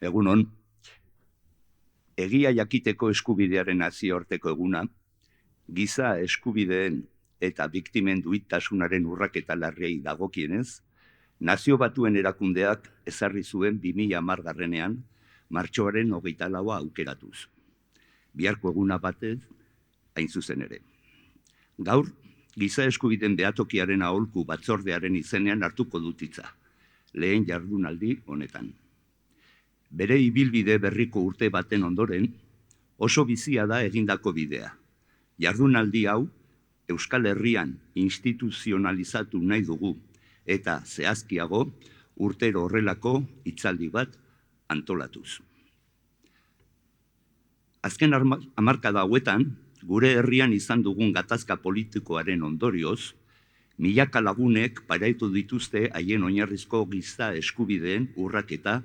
Egunon, egia jakiteko eskubidearen nazioarteko eguna, giza eskubideen eta biktimen duintasunaren urraketa larriei dagokienez, Nazio Batuen Erakundeak ezarri zuen 2010 martxoaren 24 aukeratuz. Biharko eguna batez, hain zuzen ere. Gaur, giza eskubideen behatokiaren aholku batzordearen izenean hartuko dut hitza, lehen jardunaldi honetan. Bere ibilbide berriko urte baten ondoren, oso bizia da egindako bidea. Jardunaldi hau, Euskal Herrian instituzionalizatu nahi dugu, eta zehazkiago, urtero horrelako hitzaldi bat antolatuz. Azken hamarkada hauetan, gure herrian izan dugun gatazka politikoaren ondorioz, milaka lagunek pairatu dituzte haien oinarrizko giza eskubideen urraketa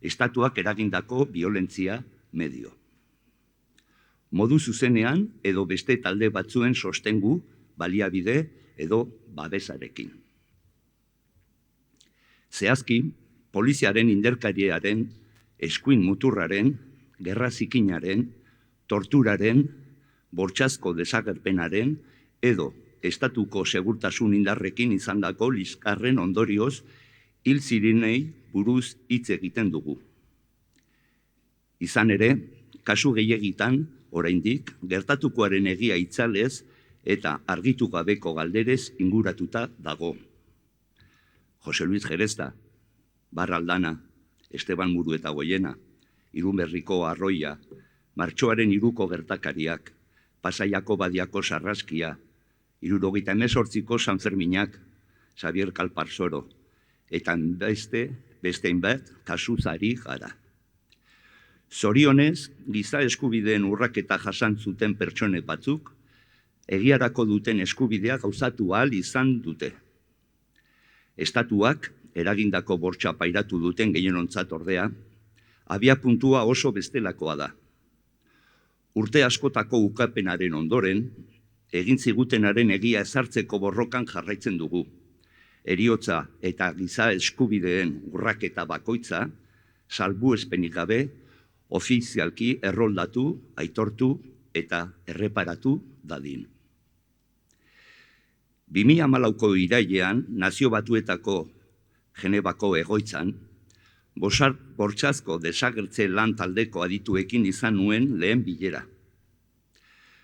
estatuak eragindako biolentzia medio. Modu zuzenean edo beste talde batzuen sostengu, baliabide edo babesarekin. Zehazki, poliziaren indarkeriaren, eskuin muturraren, gerra zikinaren, torturaren, bortxazko desagerpenaren edo estatuko segurtasun indarrekin izandako liskarren ondorioz hil zirenei buruz hitz egiten dugu. Izan ere, kasu gehiegitan, oraindik, gertatukoaren egia itzalez eta argitu gabeko galderez inguratuta dago. Jose Luis Gerezta, Barra Aldana, Esteban Murueta Goiena, Irunberriko Arroia, martxoaren 3ko gertakariak, Pasaiako Badiako Sarraskia, 78ko San Ferminak, Xavier Kalparsoro, eta beste hainbat kasuz ari gara. Zorionez, giza eskubideen urraketa jasan zuten pertsone batzuk, egiarako duten eskubidea gauzatu ahal izan dute. Estatuak, eragindako bortxa pairatu duten gehienontzat ordea, abiapuntua oso bestelakoa da. Urte askotako ukapenaren ondoren, egin zigutenaren egia ezartzeko borrokan jarraitzen dugu. Heriotza eta giza eskubideen urraketa bakoitza, salbuespenik gabe, ofizialki erroldatu, aitortu eta erreparatu dadin. 2014ko irailean, Nazio Batuetako Genebako egoitzan, bortxazko desagertze lan taldeko adituekin izan nuen lehen bilera.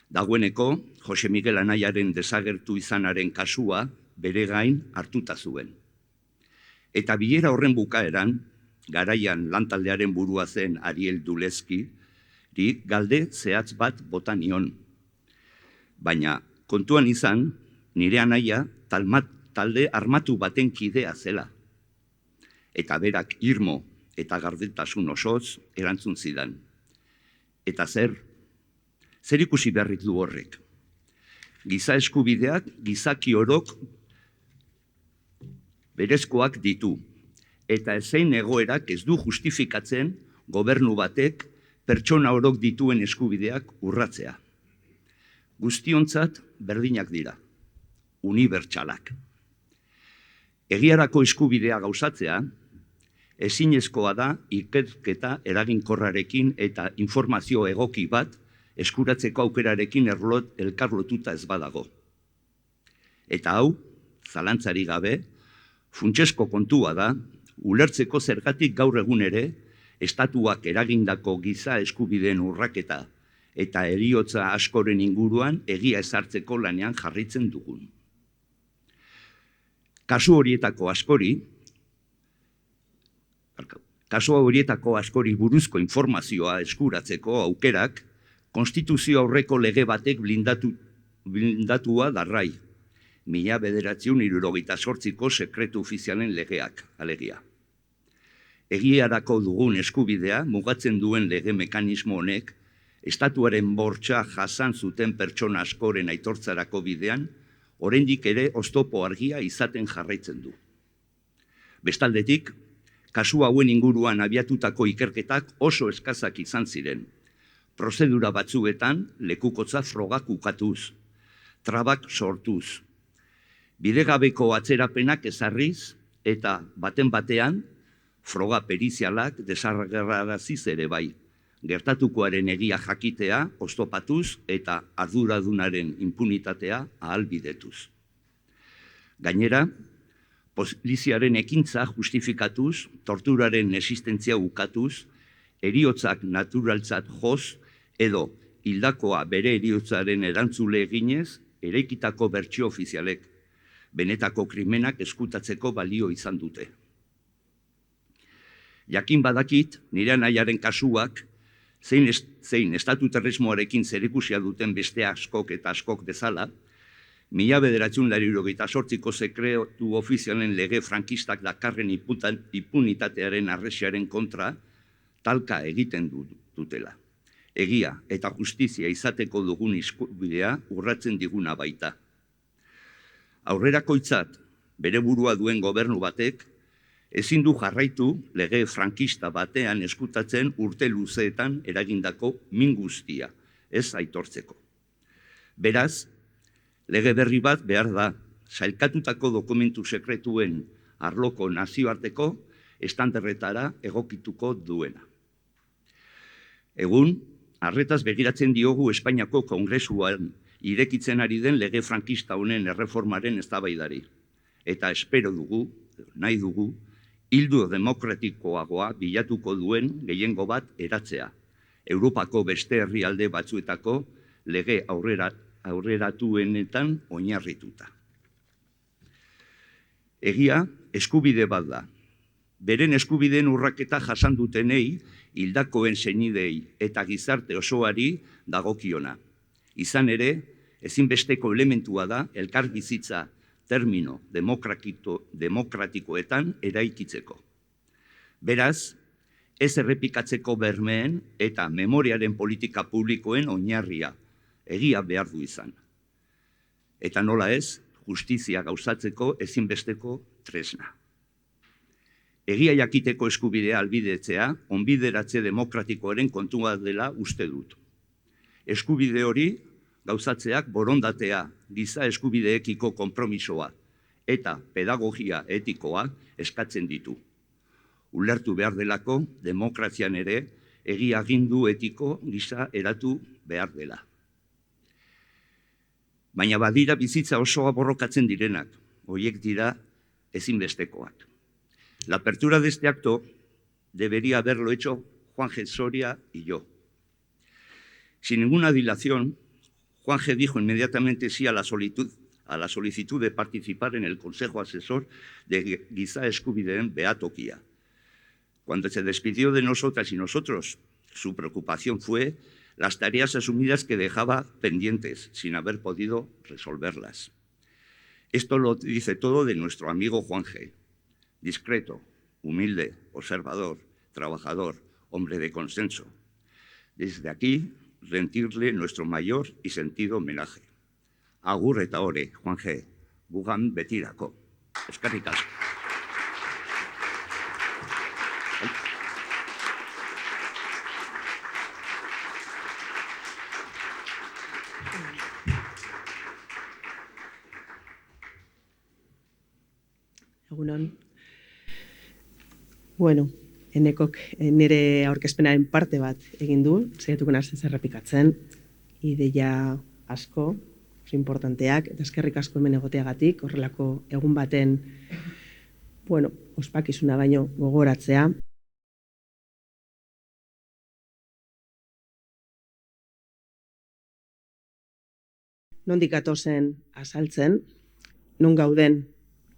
Dagoeneko, Jose Miguel Anaiaren desagertu izanaren kasua bere gain hartuta zuen. Eta bilera horren bukaeran, garaian lantaldearen burua zen Ariel Dulezki, galde zehatz bat bota nion. Baina kontuan izan, nire anaia talde armatu baten kidea zela. Eta berak irmo eta gardentasun osoz erantzun zidan. Eta zer ikusi beharrik du horrek? Giza eskubideak gizaki orok berezkoak ditu. Eta ezein egoerak ez du justifikatzen gobernu batek pertsona orok dituen eskubideak urratzea. Guztiontzat berdinak dira, unibertsalak. Egiarako eskubidea gauzatzea, ezinezkoa da ikerketa eraginkorrarekin eta informazio egoki bat eskuratzeko aukerarekin elkarlotuta ez badago. Eta hau, zalantzari gabe, funtsesko kontua da, ulertzeko zergatik gaur egun ere, estatuak eragindako giza eskubideen urraketa eta heriotza askoren inguruan egia ezartzeko lanean jarritzen dugun. Kasu horietako askori buruzko informazioa eskuratzeko aukerak, konstituzio aurreko lege batek blindatua darrai, 1978ko sekretu ofizialen legeak, alegia. Egiarako dugun eskubidea mugatzen duen lege mekanismo honek, estatuaren bortxa jasan zuten pertsona askoren aitortzarako bidean, oraindik ere oztopo argia izaten jarraitzen du. Bestaldetik, kasu hauen inguruan abiatutako ikerketak oso eskazak izan ziren. Prozedura batzuetan lekukotza frogak ukatuz, trabak sortuz, bidegabeko atzerapenak ezarriz eta baten batean froga perizialak desarraraziz ere bai, gertatukoaren egia jakitea oztopatuz eta arduradunaren impunitatea ahalbidetuz. Gainera, poliziaren ekintza justifikatuz, torturaren existentzia ukatuz, heriotzak naturaltzat joz edo hildakoa bere heriotzaren erantzule eginez, eraikitako bertsio ofizialek, benetako krimenak eskutatzeko balio izan dute. Jakin badakit, nire anaiaren kasuak, zein estatuterrismoarekin zerikusia duten beste askok eta askok bezala, 1998ko sekretu ofizialen lege frankistak dakarren impunitatearen arresiaren kontra talka egiten dutela. Egia eta justizia izateko dugun eskubidea urratzen diguna baita. Aurrerakoitzat bere burua duen gobernu batek ezin du jarraitu lege frankista batean eskutatzen urte luzeetan eragindako min guztia, ez aitortzeko. Beraz, lege berri bat behar da, sailkatutako dokumentu sekretuen arloko nazioarteko estandarretara egokituko duena. Egun, arretaz begiratzen diogu Espainiako Kongresuan irekitzen ari den lege frankista honen erreformaren eztabaidari. Eta espero dugu, nahi dugu, hildu demokratikoagoa bilatuko duen gehiengo bat eratzea, Europako beste herrialde batzuetako lege aurreratuenetan oinarrituta. Egia, eskubide bat da. Beren eskubideen urraketa jasan dutenei, hildakoen senidei eta gizarte osoari dagokiona. Izan ere, ezinbesteko elementua da elkarbizitza termino demokratikoetan eraikitzeko. Beraz, ez errepikatzeko bermeen eta memoriaren politika publikoen oinarria egia behar du izan. Eta nola ez, justizia gauzatzeko ezinbesteko tresna. Egia jakiteko eskubidea albidetzea, onbideratze demokratikoaren kontua dela uste dut. Eskubide hori gauzatzeak borondatea, giza eskubideekiko konpromisoa eta pedagogia etikoa eskatzen ditu. Ulertu behar delako, demokrazian ere, egia agindu etiko gisa eratu behar dela. Baina badira bizitza osoa borrokatzen direnak, horiek dira ezinbestekoak. La apertura de este acto debería haberlo hecho Juan G. Soria y yo. Sin ninguna dilación, Juan G. dijo inmediatamente sí a la solicitud de participar en el Consejo Asesor de Giza Eskubideen Behatokia. Cuando se despidió de nosotras y nosotros, su preocupación fue las tareas asumidas que dejaba pendientes, sin haber podido resolverlas. Esto lo dice todo de nuestro amigo Juan G. Discreto, humilde, observador, trabajador, hombre de consenso. Desde aquí, rendirle nuestro mayor y sentido homenaje. Agur eta ore, Juan G. Gugan betirako. Eskerrik asko. Egunon. Bueno, Enekok nire aurkezpenaren parte bat egin du, saiatuko naiz errepikatzen, ideia asko, oso importanteak, eta eskerrik asko hemen egoteagatik, horrelako egun baten, ospakizuna baino gogoratzea. Nondik gatozen azaltzen, non gauden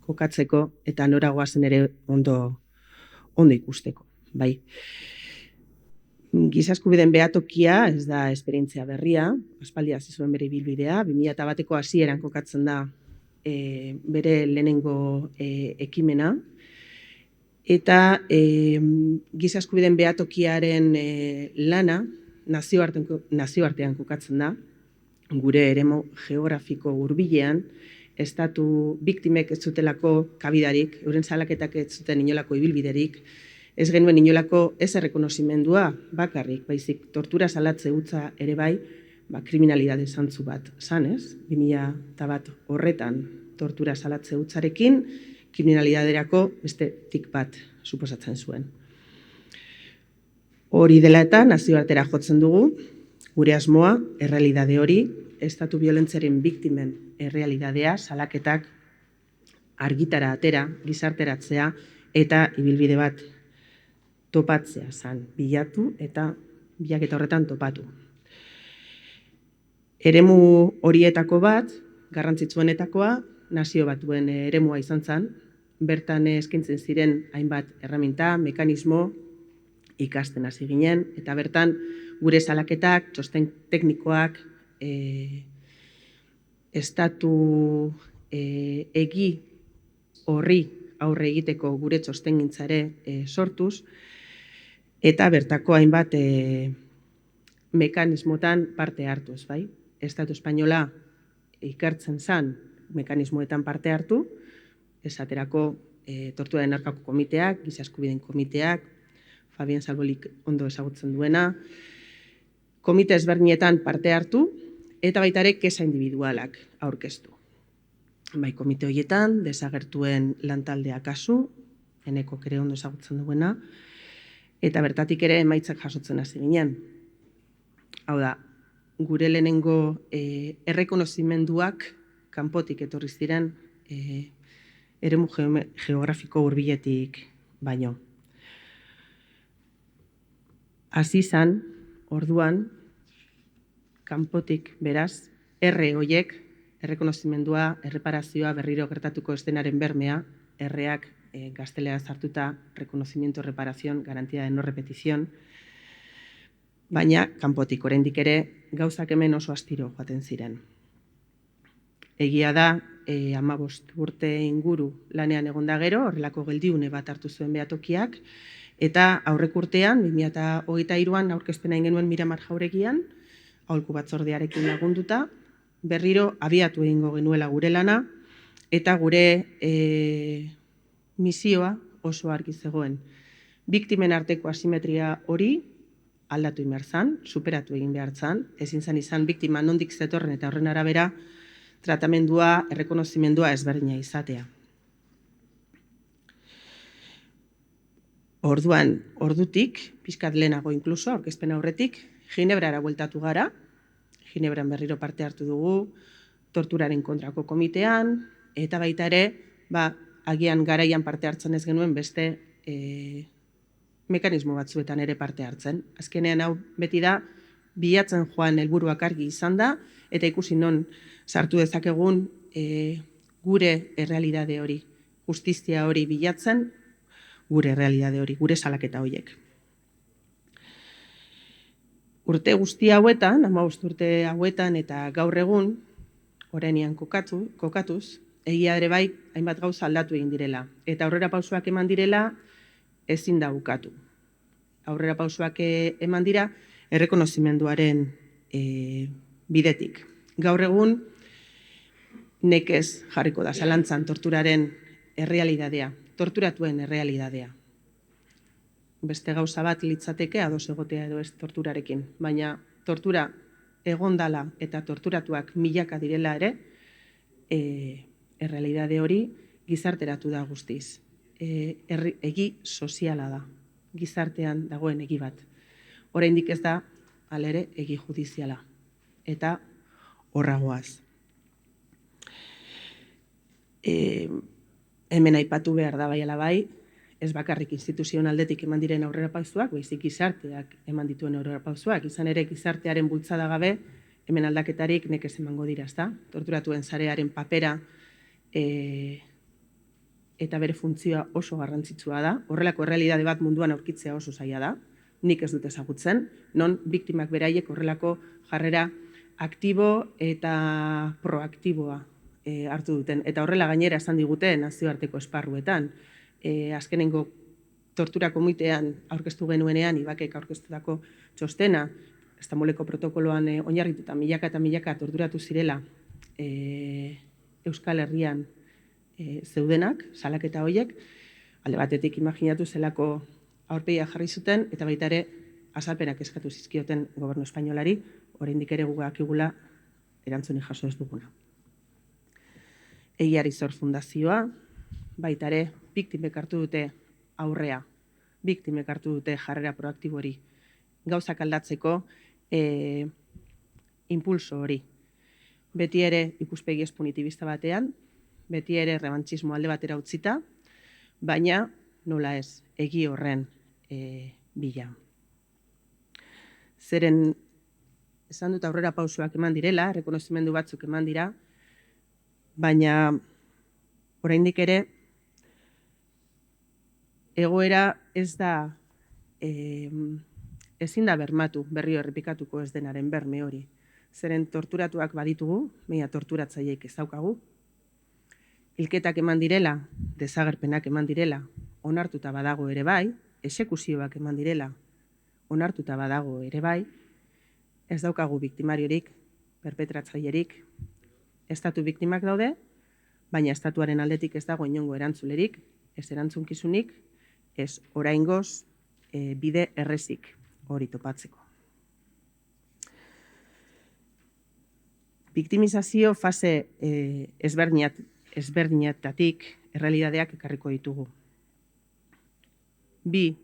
kokatzeko eta nora goazen ere ondo ikusteko. Bai. Giza eskubideen behatokia ez da esperientzia berria, aspaldi hasi zuen bere ibilbidea, 2001ko hasieran kokatzen da bere lehenengo ekimena, eta giza eskubideen behatokiaren lana nazioartean kokatzen da, gure eremu geografiko hurbilean, estatu biktimek ez zutelako kabidarik, euren salaketak ez zuten inolako ibilbiderik, ez genuen inolako ez errekonozimendua bakarrik, baizik tortura salatze hutsa ere bai, kriminalidade zantzu bat zanez, 2001 horretan tortura salatze hutsarekin, kriminalidaderako beste tik bat suposatzen zuen. Hori dela eta nazioartera jotzen dugu, gure asmoa, errealidade hori, estatu biolentziaren biktimen errealidadea, salaketak argitara atera, gizarteratzea eta ibilbide bat topatzea zan, bilatu eta bilaketa horretan topatu. Eremu horietako bat, garrantzitsuenetakoa, nazio batuen eremua izan zen, bertan eskaintzen ziren hainbat erreminta, mekanismo, ikasten hasi ginen, eta bertan gure salaketak, txosten teknikoak, estatu egi horri aurre egiteko gure txostengintzare sortuz, eta bertako hainbat mekanismotan parte hartuz, bai? Estatu espainola ikertzen zen mekanismoetan parte hartu, esaterako torturaren aurkako komiteak, giza eskubideen komiteak, Fabian Salbolik ondo ezagutzen duena, komite ezberdinetan parte hartu, eta baita ere kesa individualak aurkeztu. Bai, komite horietan, desagertuen lantaldea kasu, eneko ere ondo ezagutzen duena, eta bertatik ere emaitzak jasotzen hasi ginen. Hau da, gure lehenengo errekonozimenduak kanpotik etorri ziren eremu geografiko hurbiletik baino. Hasi izan, orduan, kanpotik beraz, horiek, errekonozimendua, erreparazioa, berriro gertatuko estenaren bermea, erreak gaztelera zartuta, reconocimiento, reparación, garantía de no repetición, baina kanpotik oraindik ere gauzak hemen oso astiro joaten ziren. Egia da, 15 urte inguru lanean egonda gero, horrelako geldiune bat hartu zuen behatokiak, eta aurrek urtean, 2023an aurkezpena genuen Miramar Jauregian, aholku batzordearekin lagunduta, berriro abiatu egingo genuela gure lana, eta gure misioa oso argi zegoen. Biktimen arteko asimetria hori aldatu egin behar zan, superatu egin behar zan, ezin zan izan biktima nondik zetorren eta horren arabera tratamendua, errekonozimendua ezberdina izatea. Orduan, ordutik, pixkat lehenago inkluso, aurkezpen aurretik, Ginebrara bueltatu gara, Ginebran berriro parte hartu dugu, torturaren kontrako komitean, eta baita ere, agian garaian parte hartzen ez genuen beste mekanismo batzuetan ere parte hartzen. Azkenean hau beti da, bilatzen joan helburuak argi izan da, eta ikusi non sartu dezakegun gure errealidade hori, justizia hori bilatzen, gure errealidade hori, gure salaketa horiek. Urte guzti hauetan, 15 urte hauetan eta gaur egun, orainian kokatuz, egia ere bai, hainbat gauza aldatu egin direla. Eta aurrera pausoak eman direla, ezin da bukatu. Aurrera pausoak eman dira, errekonozimenduaren bidetik. Gaur egun, nekez jarriko da zalantzan torturaren errealidadea, torturatuen errealidadea. Beste gauza bat litzateke ados egotea edo ez torturarekin, baina tortura egondala eta torturatuak milaka direla ere, errealidade hori gizarteratu da guztiz. Egi soziala da, gizartean dagoen egi bat. Oraindik ez da, halere, egi judiziala. Eta horragoaz. Hemen aipatu behar da bai ala bai, ez bakarrik instituzioen aldetik eman diren aurrera pausoak, baizik gizarteak eman dituen aurrera pausoak, izan ere gizartearen bultzada gabe, hemen aldaketarik nekez emango dira, ezta? Torturatuen sarearen papera eta bere funtzioa oso garrantzitsua da. Horrelako errealitate bat munduan aurkitzea oso zaila da, nik ez dut ezagutzen, non biktimak beraiek horrelako jarrera aktibo eta proaktiboa hartu duten. Eta horrela gainera esan digute nazioarteko esparruetan. Azkenengo tortura komitean aurkeztu genuenean, Ibakek aurkeztutako txostena, Estambuleko protokoloan oinarrituta milaka eta milaka torturatu zirela Euskal Herrian zeudenak, salaketa horiek, alde batetik imaginatu zelako aurpegia jarri zuten, eta baita ere azalpenak eskatu zizkioten gobernu espainolari, oraindik ere gugakigula erantzuni jaso ez duguna. Egiari Zor Fundazioa, baita ere biktimek hartu dute aurrea. Biktimek hartu dute jarrera proaktibo hori. Gauzak aldatzeko impulso hori. Beti ere ikuspegi espunitibista batean, beti ere revanchismo alde batera utzita, baina nola ez, egi horren bila. Zeren, esan dut aurrera pausoak eman direla, rekonozimendu batzuk eman dira, baina oraindik ere egoera ez da, ezin da bermatu, berriro errepikatuko ez denaren berme hori. Zeren torturatuak baditugu, meia torturatzaileek ez daukagu, hilketak eman direla, desagerpenak eman direla, onartuta badago ere bai, exekuzioak eman direla, onartuta badago ere bai, ez daukagu biktimariorik, perpetratzailerik, estatu biktimak daude, baina estatuaren aldetik ez dago inongo erantzulerik, ez erantzunkizunik, ez oraingoz bide errezik hori topatzeko. Biktimizazio fase ezberdinetatik errealitateak ekarriko ditugu. Bi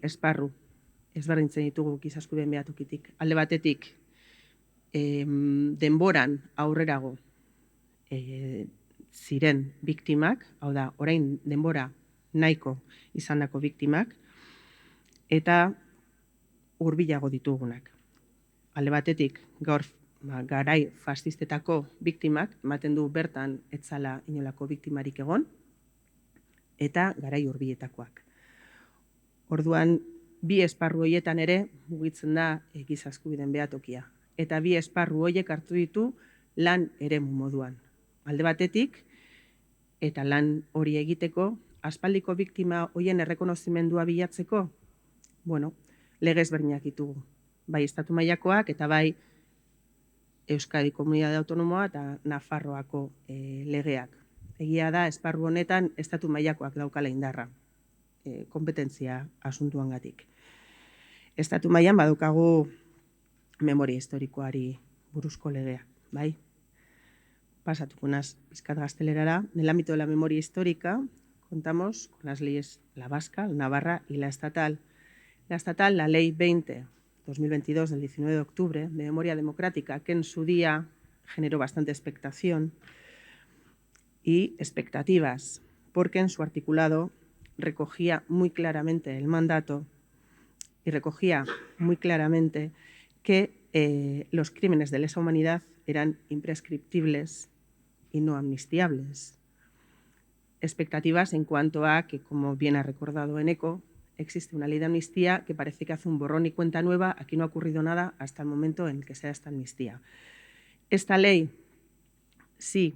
esparru ezberdintzen ditugu giza eskubideen behatokitik. Alde batetik, denboran aurrerago ziren biktimak, hau da, orain denbora nahiko izandako biktimak, eta hurbilago ditugunak. Alde batetik, gaur garai fascistetako biktimak, ematen du bertan etzala inolako biktimarik egon, eta garai hurbiletakoak. Orduan, bi esparru horietan ere mugitzen da giza eskubideen behatokia. Eta bi esparru horiek hartu ditu lan eremu moduan. Alde batetik, eta lan hori egiteko, aspaldiko biktima horien errekonozimendua bilatzeko, lege ezberdinak ditugu. Bai estatu mailakoak eta bai Euskadi Komunitate Autonomoa eta Nafarroako legeak. Egia da, esparru honetan estatu mailakoak daukala indarra, kompetentzia asuntuangatik. Estatu mailan badaukagu memoria historikoari buruzko legea, bai? Pasatuko naz pizkat gaztelerara. En el ámbito de la memoria histórica contamos con las leyes la vasca, la navarra y la estatal. La estatal, la ley 20 del 19 de octubre de memoria democrática, que en su día generó bastante expectación y expectativas, porque en su articulado recogía muy claramente el mandato y recogía muy claramente que los crímenes de lesa humanidad eran imprescriptibles y no amnistiables. Expectativas en cuanto a que, como bien ha recordado Eneko, existe una ley de amnistía que parece que hace un borrón y cuenta nueva. Aquí no ha ocurrido nada hasta el momento en el que se da esta amnistía. Esta ley, sí,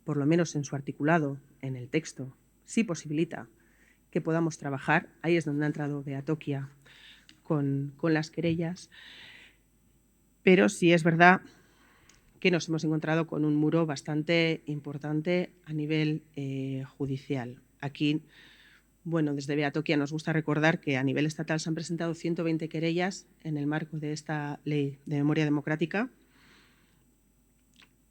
por lo menos en su articulado, en el texto, sí posibilita que podamos trabajar. Ahí es donde ha entrado Behatokia con las querellas. Pero sí es verdad que nos hemos encontrado con un muro bastante importante a nivel judicial. Aquí, desde Behatokia nos gusta recordar que a nivel estatal se han presentado 120 querellas en el marco de esta ley de memoria democrática,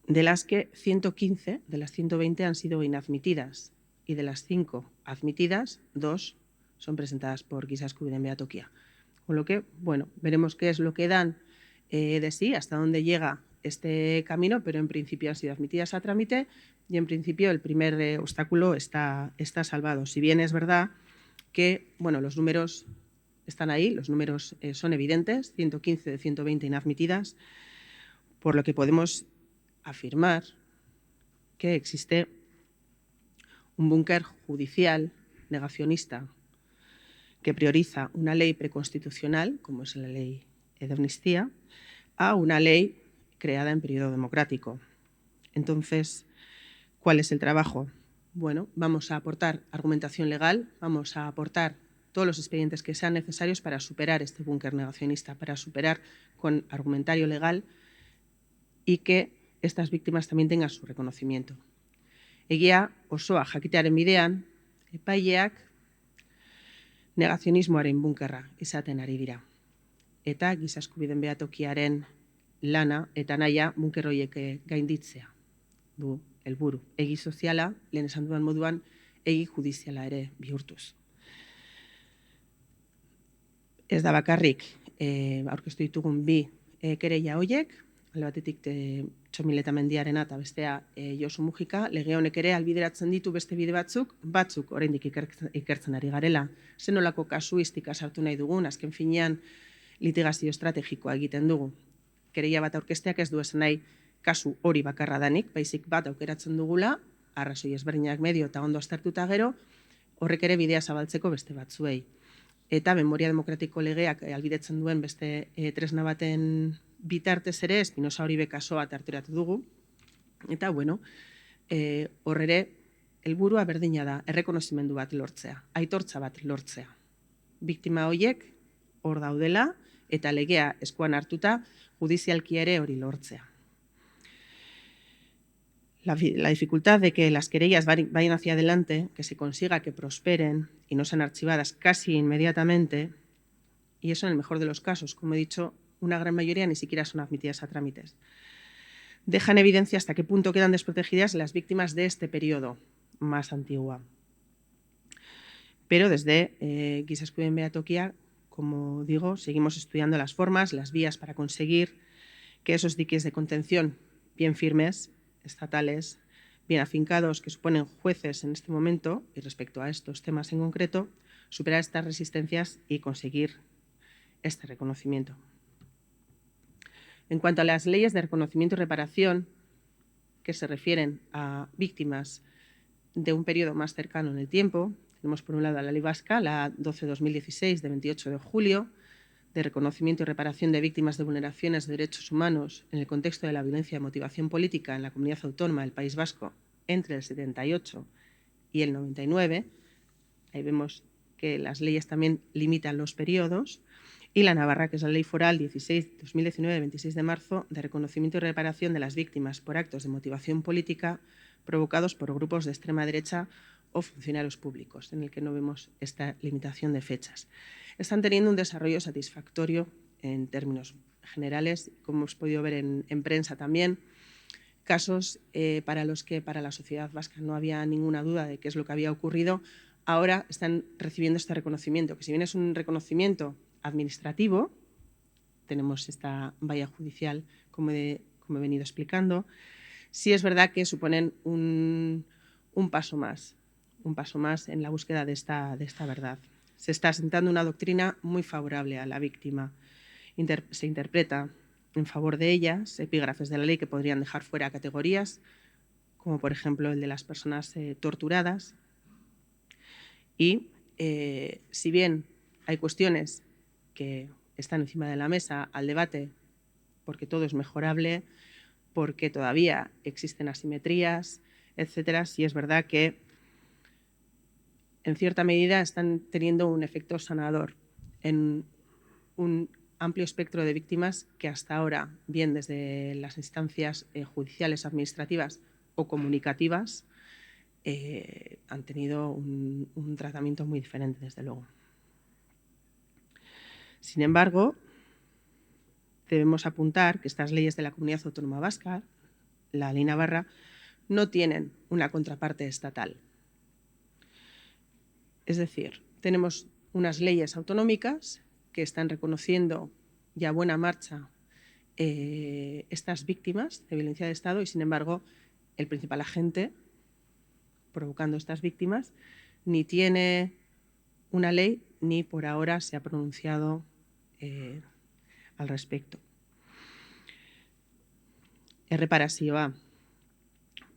de las que 115 de las 120 han sido inadmitidas y de las 5 admitidas, 2 son presentadas por giza eskubideen Behatokia. Con lo que, veremos qué es lo que dan de sí, hasta dónde llega este camino, pero en principio han sido admitidas a trámite y en principio el primer obstáculo está salvado. Si bien es verdad que los números están ahí, los números son evidentes, 115 de 120 inadmitidas, por lo que podemos afirmar que existe un búnker judicial negacionista que prioriza una ley preconstitucional, como es la ley de amnistía, a una ley creada en periodo democrático. Entonces, ¿cuál es el trabajo? Vamos a aportar argumentación legal, vamos a aportar todos los expedientes que sean necesarios para superar este búnker negacionista, para superar con argumentario legal y que estas víctimas también tengan su reconocimiento. Egia osoa jakitearen bidean, epaileak negazionismoaren bunkerra izaten ari dira. Eta giza eskubideen Behatokiaren lana eta nahia bunker horiek gainditzea du helburu. Egi soziala, lehen esan dudan moduan, egi judiziala ere bihurtuz. Ez da bakarrik aurkeztu ditugun bi kereila horiek, alde batetik Txomileta Mendiarena eta bestea Josu Mujika, lege honek ere albideratzen ditu beste bide batzuk oraindik ikertzen ari garela. Zenolako kasuistika sartu nahi dugun, azken finean litigazio estrategikoa egiten dugu. Kereila bat aurkezteak ez du esan nahi kasu hori bakarra danik, baizik bat aukeratzen dugula, arrazoi ezberdinak medio eta ondo aztertuta gero, horrek ere bidea zabaltzeko beste batzuei. Eta memoria demokratiko legeak albidetzen duen beste tresna baten bitartez ere, Espinosa Oribe kaso bat harturatu dugu. Eta, bueno, hor ere, helburua berdina da, errekonozimendu bat lortzea, aitortza bat lortzea. Biktima horiek hor daudela eta legea eskuan hartuta judizialki ere hori lortzea. La dificultad de que las querellas vayan hacia adelante, que se consiga que prosperen y no sean archivadas casi inmediatamente, y eso en el mejor de los casos, como he dicho, una gran mayoría ni siquiera son admitidas a trámites. Deja en evidencia hasta qué punto quedan desprotegidas las víctimas de este periodo más antiguo. Pero desde Giza Eskubideen Behatokia, como digo, seguimos estudiando las formas, las vías para conseguir que esos diques de contención bien firmes, estatales, bien afincados, que suponen jueces en este momento, y respecto a estos temas en concreto, superar estas resistencias y conseguir este reconocimiento. En cuanto a las leyes de reconocimiento y reparación, que se refieren a víctimas de un periodo más cercano en el tiempo, tenemos por un lado la ley vasca, la 12-2016 de 28 de julio, de reconocimiento y reparación de víctimas de vulneraciones de derechos humanos en el contexto de la violencia de motivación política en la comunidad autónoma del País Vasco entre el 78 y el 99. Ahí vemos que las leyes también limitan los periodos. Y la Navarra, que es la Ley Foral 2019 de 26 de marzo de reconocimiento y reparación de las víctimas por actos de motivación política provocados por grupos de extrema derecha o funcionarios públicos, en el que no vemos esta limitación de fechas. Están teniendo un desarrollo satisfactorio en términos generales, como hemos podido ver en prensa también, casos para los que para la sociedad vasca no había ninguna duda de qué es lo que había ocurrido, ahora están recibiendo este reconocimiento, que si bien es un reconocimiento administrativo, tenemos esta valla judicial, como he venido explicando, sí es verdad que suponen un paso más en la búsqueda de esta verdad. Se está asentando una doctrina muy favorable a la víctima. Se interpreta en favor de ellas epígrafes de la ley que podrían dejar fuera categorías, como por ejemplo el de las personas torturadas. Y si bien hay cuestiones que están encima de la mesa al debate, porque todo es mejorable, porque todavía existen asimetrías, etcétera, sí es verdad que en cierta medida están teniendo un efecto sanador en un amplio espectro de víctimas que hasta ahora, bien desde las instancias judiciales, administrativas o comunicativas, han tenido un tratamiento muy diferente, desde luego. Sin embargo, debemos apuntar que estas leyes de la Comunidad Autónoma Vasca, la Ley Navarra, no tienen una contraparte estatal. Es decir, tenemos unas leyes autonómicas que están reconociendo ya a buena marcha estas víctimas de violencia de Estado y, sin embargo, el principal agente provocando estas víctimas ni tiene una ley ni por ahora se ha pronunciado al respecto. Erreparazioa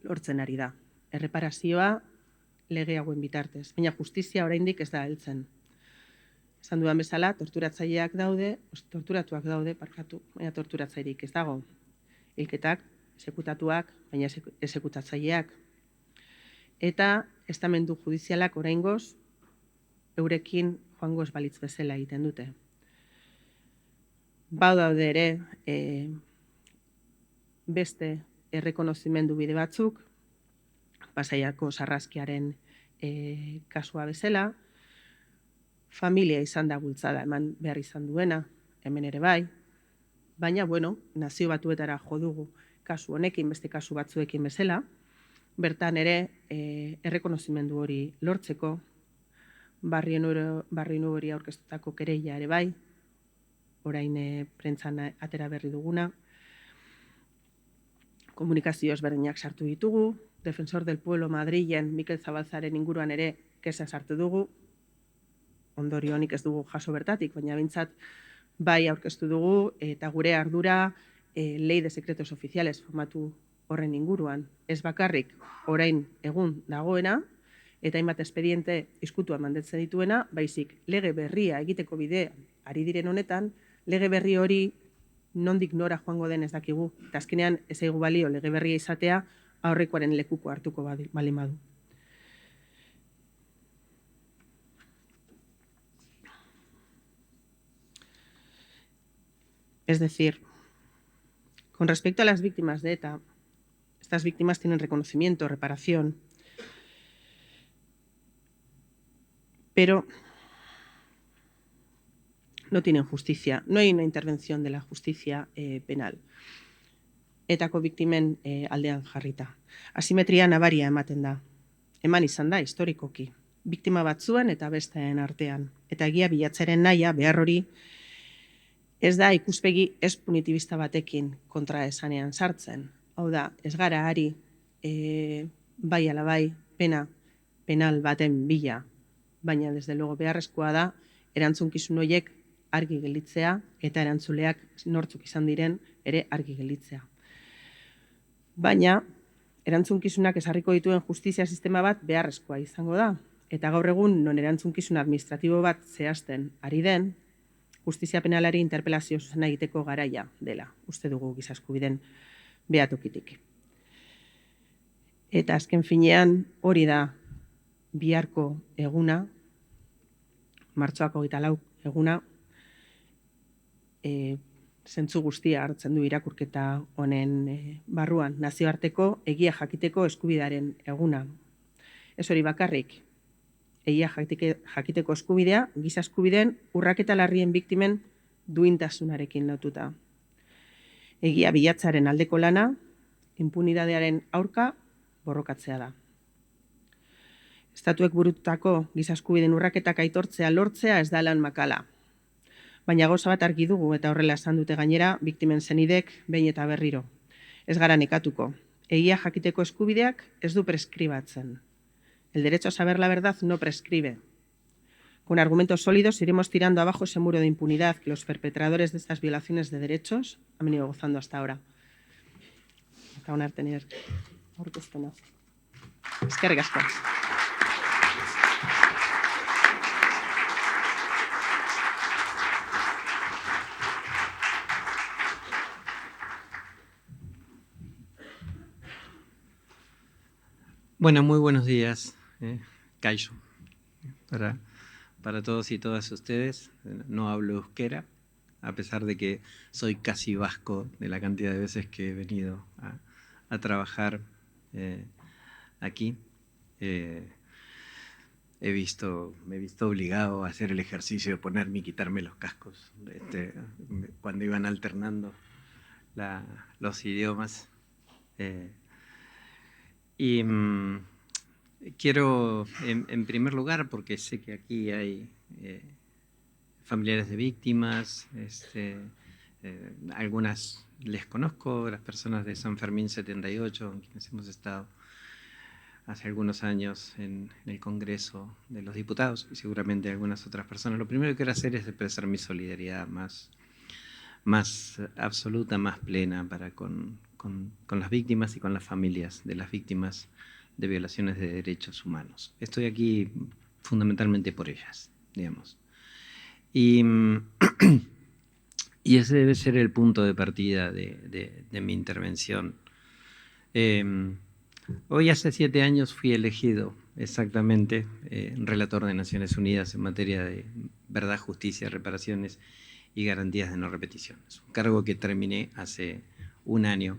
lortzen ari da. Erreparazioa lege hauen bitartez. Baina justizia oraindik ez da heltzen. Esan dudan bezala, torturatuak daude, baina torturatzailerik ez dago. Hilketak, exekutatuak, baina exekutatzaileak. Eta estamendu judizialak oraingoz eurekin joango ez balitz bezala egiten dute. Bau daude ere beste errekonozimendu bide batzuk, Pasaiako sarraskiaren kasua bezala, familia izan da bultzada eman behar izan duena, hemen ere bai, baina, bueno, nazio batuetara jo dugu kasu honekin, beste kasu batzuekin bezala, bertan ere errekonozimendu hori lortzeko, barri hori aurkeztutako kereila ere bai, orain prentzan atera berri duguna, komunikazio ezberdinak sartu ditugu, Defensor del Pueblo Madrilen Mikel Zabalzaren inguruan ere kexa sartu dugu, ondorio honik ez dugu jaso bertatik, baina behintzat bai aurkeztu dugu, eta gure ardura Ley de Secretos Oficiales formatu horren inguruan. Ez bakarrik orain egun dagoena, eta hainbat espediente izkutuan mandatzen dituena, baizik lege berria egiteko bidea ari diren honetan, lege berri hori nondik nora joango den ez dakigu, eta azkenean ez zaigu balio lege berria izatea aurrekoaren lekuko hartuko baldin badu. Es decir, con respecto a las víctimas de ETA, estas víctimas tienen reconocimiento, reparación, pero no tienen justicia, no hay una intervención de la justicia penal. Etako biktimen aldean jarrita. Asimetria nabaria ematen da. Eman izan da, historikoki. Biktima batzuen eta besteen artean. Eta egia bilatzaren nahia, behar hori, ez da ikuspegi ez punitibista batekin kontra esanean sartzen. Hau da, ez gara ari, bai ala bai, pena penal baten bila, baina desde luego beharrezkoa da, erantzunkizun horiek argi gelditzea eta erantzuleak nortzuk izan diren ere argi gelditzea. Baina, erantzunkizunak ezarriko dituen justizia sistema bat beharrezkoa izango da. Eta gaur egun, non erantzukizun administratibo bat zehazten ari den, justizia penalari interpelazio zuzena egiteko garaia dela, uste dugu giza eskubideen behatokitik. Eta azken finean hori da biharko eguna, martxoak 24 eguna, zentzu guztia hartzen du irakurketa honen barruan, nazioarteko egia jakiteko eskubidearen eguna. Ez hori bakarrik, egia jakiteko eskubidea, giza eskubideen urraketa larrien biktimen duintasunarekin lotuta. Egia bilatzaren aldeko lana, impunidadearen aurka borrokatzea da. Estatuek burututako giza eskubideen urraketak aitortzea lortzea ez da lan makala. Baina gauza bat argi dugu eta horrela esan dute gainera biktimen zenidek behin eta berriro. Ez gara nekatuko. Egia jakiteko eskubideak ez du preskribatzen. El derecho a saber la verdad no prescribe. Con argumentos sólidos iremos tirando abajo ese muro de impunidad que los perpetradores de estas violaciones de derechos han venido gozando hasta ahora. Acabo de tener aurkezpena. Eskerrik asko. Bueno, muy buenos días, Kaixo, para todos y todas ustedes. No hablo euskera, a pesar de que soy casi vasco de la cantidad de veces que he venido a trabajar aquí. Me he visto obligado a hacer el ejercicio de ponerme y quitarme los cascos cuando iban alternando los idiomas. Y quiero, en primer lugar, porque sé que aquí hay familiares de víctimas, algunas les conozco, las personas de San Fermín 78, con quienes hemos estado hace algunos años en el Congreso de los Diputados, y seguramente algunas otras personas. Lo primero que quiero hacer es expresar mi solidaridad más absoluta, más plena con las víctimas y con las familias de las víctimas de violaciones de derechos humanos. Estoy aquí fundamentalmente por ellas, digamos. Y ese debe ser el punto de partida de mi intervención. Hoy hace 7 años fui elegido exactamente relator de Naciones Unidas en materia de verdad, justicia, reparaciones y garantías de no repetición. Es un cargo que terminé hace 1 año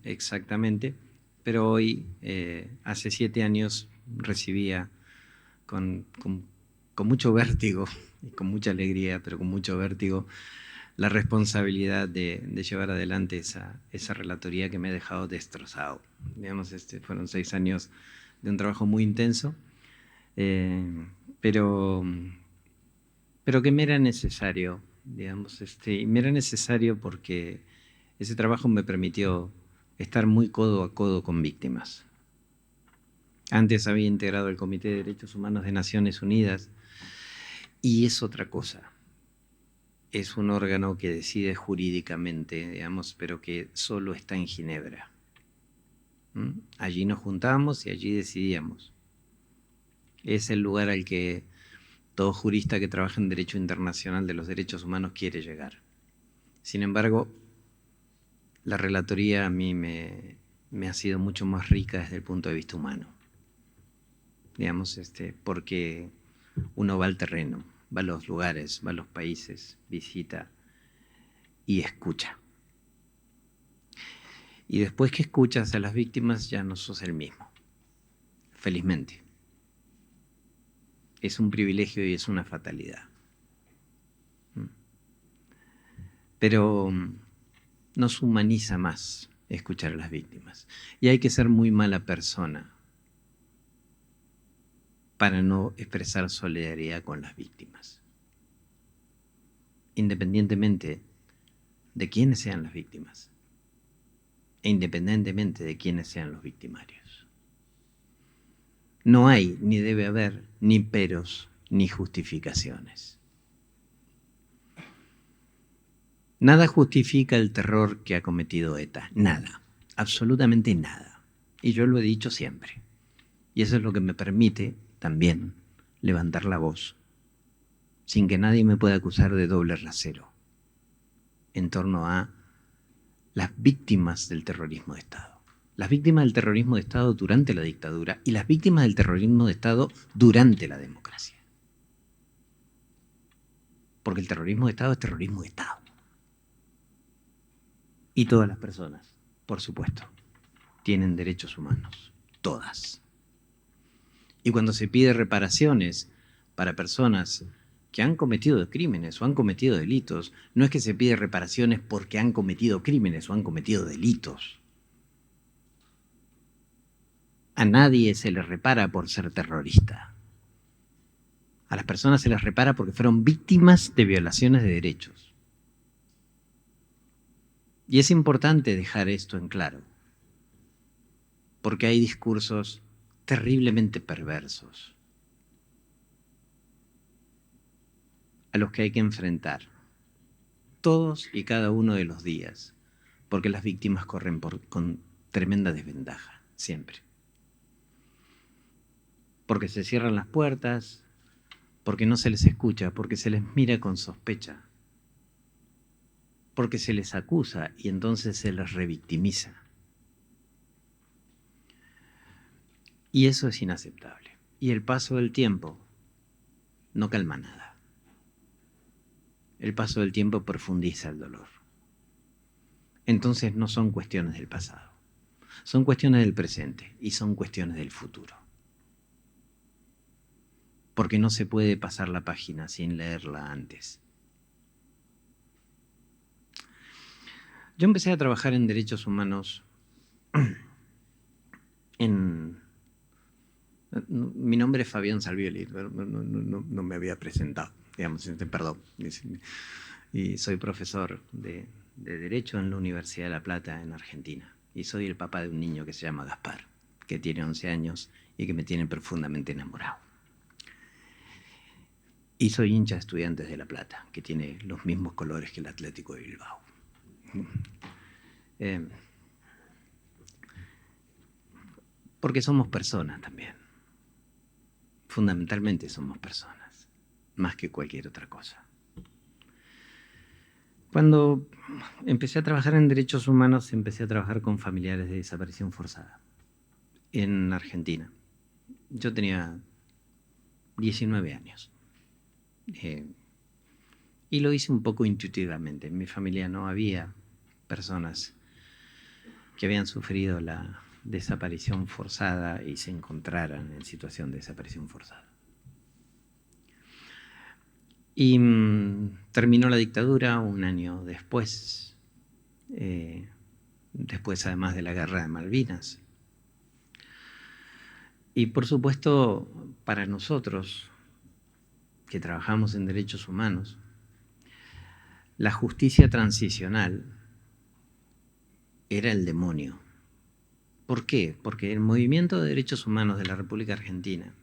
exactamente, pero hoy, hace 7 años, recibía con mucho vértigo y con mucha alegría, pero con mucho vértigo, la responsabilidad de llevar adelante esa relatoría que me ha dejado destrozado. Digamos, fueron 6 años de un trabajo muy intenso, pero que me era necesario, digamos, y me era necesario porque ese trabajo me permitió estar muy codo a codo con víctimas. Antes había integrado el Comité de Derechos Humanos de Naciones Unidas y es otra cosa. Es un órgano que decide jurídicamente, digamos, pero que solo está en Ginebra. Allí nos juntábamos y allí decidíamos. Es el lugar al que todo jurista que trabaja en derecho internacional de los derechos humanos quiere llegar. Sin embargo, la relatoría a mí me ha sido mucho más rica desde el punto de vista humano. Digamos, porque uno va al terreno, va a los lugares, va a los países, visita y escucha. Y después que escuchas a las víctimas ya no sos el mismo, felizmente. Es un privilegio y es una fatalidad. Pero nos humaniza más escuchar a las víctimas. Y hay que ser muy mala persona para no expresar solidaridad con las víctimas, independientemente de quiénes sean las víctimas e independientemente de quiénes sean los victimarios. No hay, ni debe haber, ni peros, ni justificaciones. Nada justifica el terror que ha cometido ETA, nada, absolutamente nada. Y yo lo he dicho siempre. Y eso es lo que me permite también levantar la voz, sin que nadie me pueda acusar de doble rasero, en torno a las víctimas del terrorismo de Estado. Las víctimas del terrorismo de Estado durante la dictadura y las víctimas del terrorismo de Estado durante la democracia. Porque el terrorismo de Estado es terrorismo de Estado. Y todas las personas, por supuesto, tienen derechos humanos. Todas. Y cuando se pide reparaciones para personas que han cometido crímenes o han cometido delitos, no es que se pide reparaciones porque han cometido crímenes o han cometido delitos. A nadie se les repara por ser terrorista. A las personas se les repara porque fueron víctimas de violaciones de derechos. Y es importante dejar esto en claro, porque hay discursos terriblemente perversos a los que hay que enfrentar todos y cada uno de los días, porque las víctimas corren con tremenda desventaja, siempre. Porque se cierran las puertas, porque no se les escucha, porque se les mira con sospecha, porque se les acusa y entonces se les revictimiza. Y eso es inaceptable. Y el paso del tiempo no calma nada. El paso del tiempo profundiza el dolor. Entonces no son cuestiones del pasado, son cuestiones del presente y son cuestiones del futuro. Porque no se puede pasar la página sin leerla antes. Yo empecé a trabajar en derechos humanos mi nombre es Fabián Salvioli, pero no me había presentado, digamos, perdón. Y soy profesor de Derecho en la Universidad de La Plata, en Argentina. Y soy el papá de un niño que se llama Gaspar, que tiene 11 años y que me tiene profundamente enamorado. Y soy hincha de Estudiantes de La Plata, que tiene los mismos colores que el Atlético de Bilbao. Porque somos personas también. Fundamentalmente somos personas, más que cualquier otra cosa. Cuando empecé a trabajar en derechos humanos, empecé a trabajar con familiares de desaparición forzada en Argentina. Yo tenía 19 años. Y lo hice un poco intuitivamente. En mi familia no había personas que habían sufrido la desaparición forzada y se encontraran en situación de desaparición forzada. Y Terminó la dictadura un año después, además de la Guerra de Malvinas. Y por supuesto, para nosotros que trabajamos en derechos humanos, la justicia transicional era el demonio. ¿Por qué? Porque el movimiento de derechos humanos de la República Argentina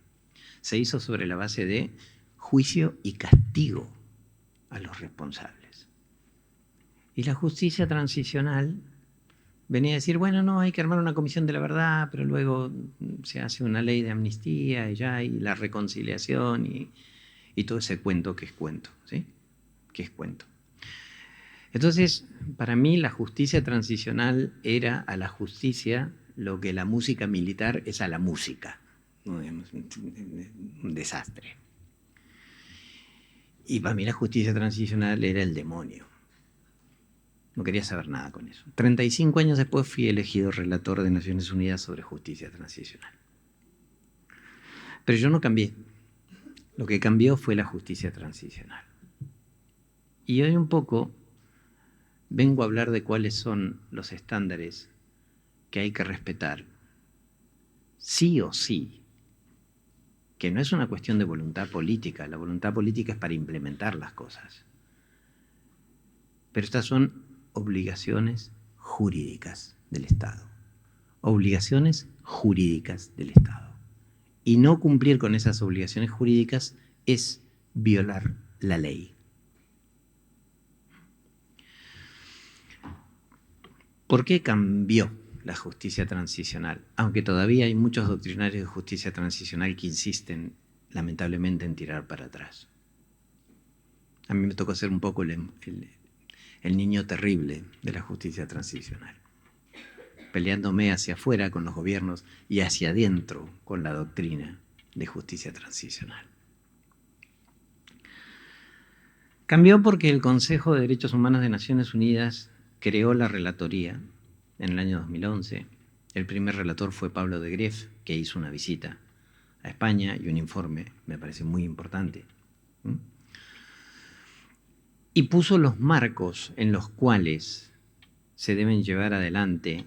se hizo sobre la base de juicio y castigo a los responsables. Y la justicia transicional venía a decir, bueno, no, hay que armar una comisión de la verdad, pero luego se hace una ley de amnistía y la reconciliación y todo ese cuento que es cuento, ¿sí? Que es cuento. Entonces, para mí la justicia transicional era a la justicia lo que la música militar es a la música. Un desastre. Y para mí la justicia transicional era el demonio. No quería saber nada con eso. 35 años después fui elegido relator de Naciones Unidas sobre justicia transicional. Pero yo no cambié. Lo que cambió fue la justicia transicional. Y hoy un poco vengo a hablar de cuáles son los estándares que hay que respetar, sí o sí, que no es una cuestión de voluntad política. La voluntad política es para implementar las cosas. Pero estas son obligaciones jurídicas del Estado. Obligaciones jurídicas del Estado. Y no cumplir con esas obligaciones jurídicas es violar la ley. ¿Por qué cambió la justicia transicional? Aunque todavía hay muchos doctrinarios de justicia transicional que insisten, lamentablemente, en tirar para atrás. A mí me tocó ser un poco el niño terrible de la justicia transicional, peleándome hacia afuera con los gobiernos y hacia adentro con la doctrina de justicia transicional. Cambió porque el Consejo de Derechos Humanos de Naciones Unidas creó la relatoría en el año 2011. El primer relator fue Pablo de Greff, que hizo una visita a España y un informe, me parece muy importante. Y puso los marcos en los cuales se deben llevar adelante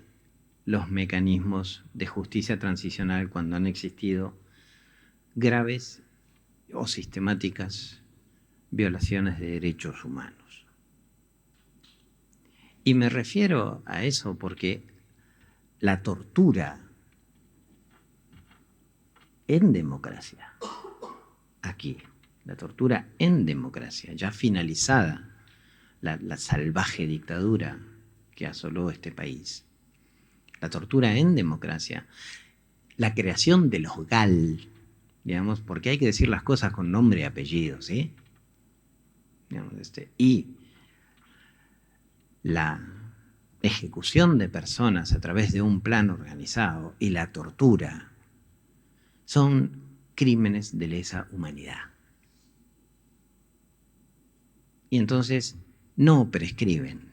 los mecanismos de justicia transicional cuando han existido graves o sistemáticas violaciones de derechos humanos. Y me refiero a eso porque la tortura en democracia, aquí, la tortura en democracia, ya finalizada la salvaje dictadura que asoló este país, la tortura en democracia, la creación de los GAL, digamos, porque hay que decir las cosas con nombre y apellido, ¿sí? Digamos, y la ejecución de personas a través de un plan organizado y la tortura son crímenes de lesa humanidad. Y entonces no prescriben.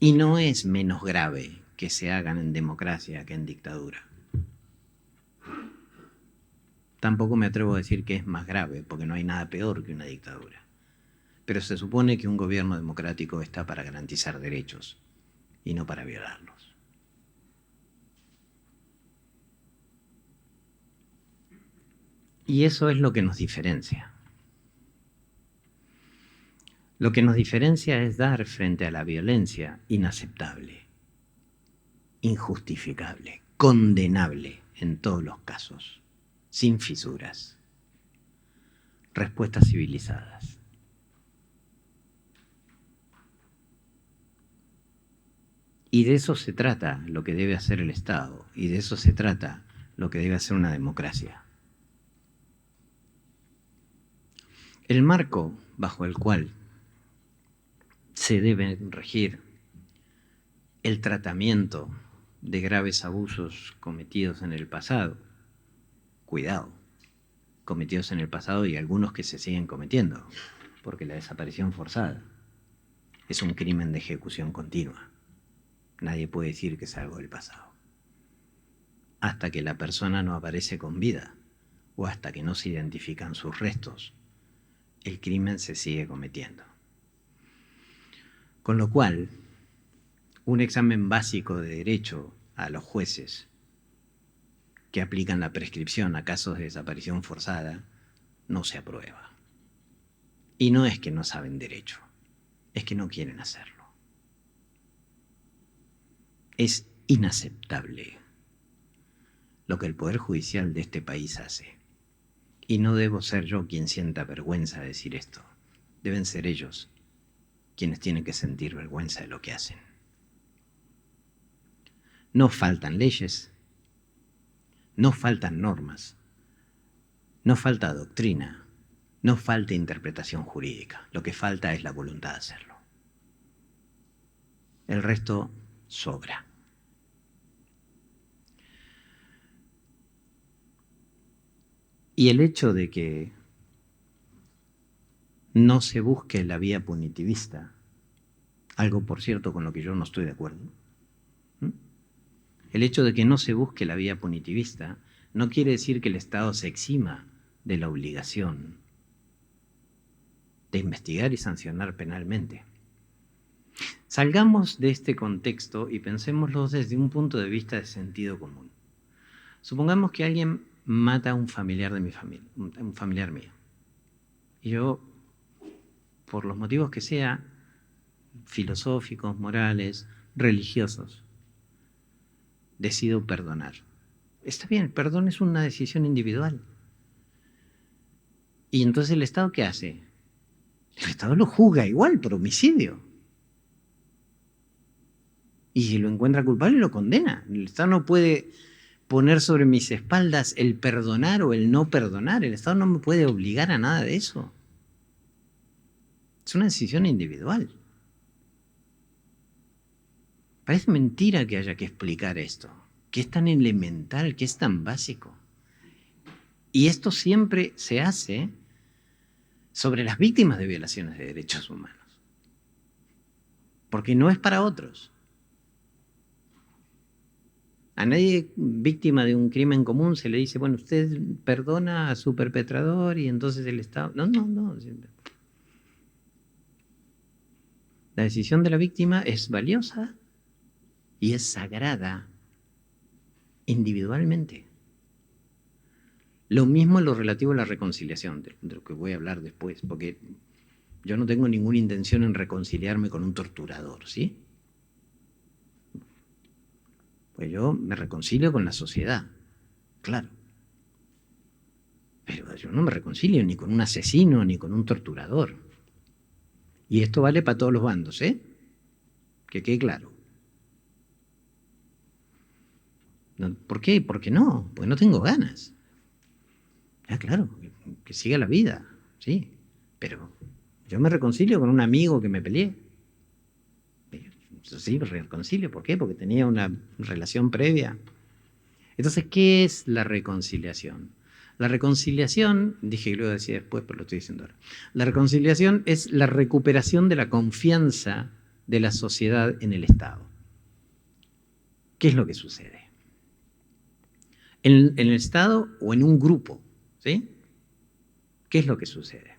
Y no es menos grave que se hagan en democracia que en dictadura. Tampoco me atrevo a decir que es más grave, porque no hay nada peor que una dictadura. Pero se supone que un gobierno democrático está para garantizar derechos y no para violarlos. Y eso es lo que nos diferencia. Lo que nos diferencia es dar frente a la violencia inaceptable, injustificable, condenable en todos los casos, sin fisuras, respuestas civilizadas. Y de eso se trata lo que debe hacer el Estado, y de eso se trata lo que debe hacer una democracia. El marco bajo el cual se debe regir el tratamiento de graves abusos cometidos en el pasado, cuidado, cometidos en el pasado y algunos que se siguen cometiendo, porque la desaparición forzada es un crimen de ejecución continua. Nadie puede decir que es algo del pasado. Hasta que la persona no aparece con vida o hasta que no se identifican sus restos, el crimen se sigue cometiendo. Con lo cual, un examen básico de derecho a los jueces que aplican la prescripción a casos de desaparición forzada no se aprueba. Y no es que no saben derecho, es que no quieren hacerlo. Es inaceptable lo que el Poder Judicial de este país hace. Y no debo ser yo quien sienta vergüenza de decir esto. Deben ser ellos quienes tienen que sentir vergüenza de lo que hacen. No faltan leyes, no faltan normas, no falta doctrina, no falta interpretación jurídica. Lo que falta es la voluntad de hacerlo. El resto sobra. Y el hecho de que no se busque la vía punitivista, algo por cierto con lo que yo no estoy de acuerdo, el hecho de que no se busque la vía punitivista no quiere decir que el Estado se exima de la obligación de investigar y sancionar penalmente. Salgamos de este contexto y pensémoslo desde un punto de vista de sentido común. Supongamos que alguien mata a un familiar de mi familia, un familiar mío. Y yo, por los motivos que sea, filosóficos, morales, religiosos, decido perdonar. Está bien, el perdón es una decisión individual. Y entonces ¿el Estado qué hace? El Estado lo juzga igual por homicidio. Y si lo encuentra culpable, lo condena. El Estado no puede poner sobre mis espaldas el perdonar o el no perdonar. El Estado no me puede obligar a nada de eso. Es una decisión individual. Parece mentira que haya que explicar esto, que es tan elemental, que es tan básico. Y esto siempre se hace sobre las víctimas de violaciones de derechos humanos. Porque no es para otros. A nadie víctima de un crimen común se le dice, bueno, usted perdona a su perpetrador y entonces el Estado... No. La decisión de la víctima es valiosa y es sagrada individualmente. Lo mismo en lo relativo a la reconciliación, de lo que voy a hablar después, porque yo no tengo ninguna intención en reconciliarme con un torturador, ¿sí? Pues yo me reconcilio con la sociedad, claro. Pero yo no me reconcilio ni con un asesino ni con un torturador. Y esto vale para todos los bandos, ¿eh? Que quede claro. ¿Por qué? Porque no, porque no tengo ganas. Ya, claro, que siga la vida, sí. Pero yo me reconcilio con un amigo que me peleé. Sí, me reconcilio. ¿Por qué? Porque tenía una relación previa. Entonces, ¿qué es la reconciliación? La reconciliación, dije que lo iba a decir después, pero lo estoy diciendo ahora. La reconciliación es la recuperación de la confianza de la sociedad en el Estado. ¿Qué es lo que sucede? En el Estado o en un grupo, ¿sí? ¿Qué es lo que sucede?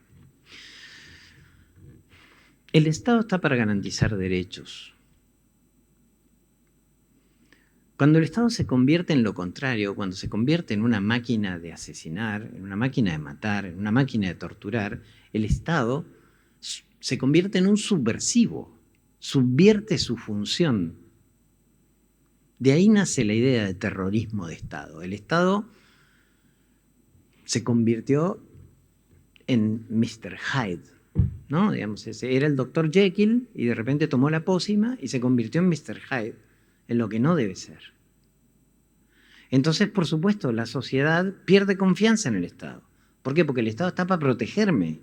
El Estado está para garantizar derechos. Cuando el Estado se convierte en lo contrario, cuando se convierte en una máquina de asesinar, en una máquina de matar, en una máquina de torturar, el Estado se convierte en un subversivo, subvierte su función. De ahí nace la idea de terrorismo de Estado. El Estado se convirtió en Mr. Hyde, ¿no? Digamos, era el Dr. Jekyll y de repente tomó la pócima y se convirtió en Mr. Hyde, en lo que no debe ser. Entonces, por supuesto, la sociedad pierde confianza en el Estado. ¿Por qué? Porque el Estado está para protegerme.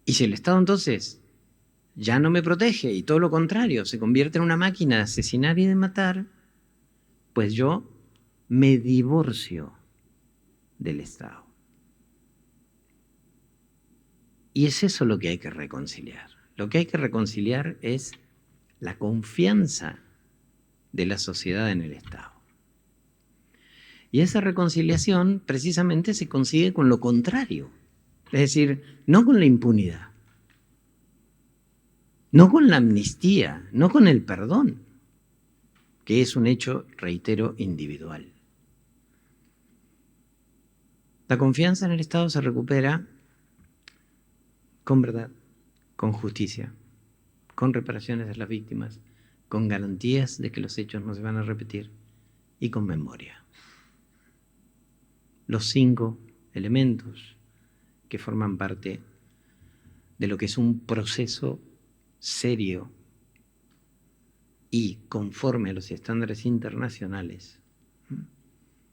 Y si el Estado entonces ya no me protege y todo lo contrario, se convierte en una máquina de asesinar y de matar, pues yo me divorcio del Estado. Y es eso lo que hay que reconciliar. Lo que hay que reconciliar es la confianza de la sociedad en el Estado. Y esa reconciliación precisamente se consigue con lo contrario. Es decir, no con la impunidad, no con la amnistía, no con el perdón, que es un hecho, reitero, individual. La confianza en el Estado se recupera con verdad, con justicia, con reparaciones de las víctimas, con garantías de que los hechos no se van a repetir y con memoria. Los 5 elementos que forman parte de lo que es un proceso serio y conforme a los estándares internacionales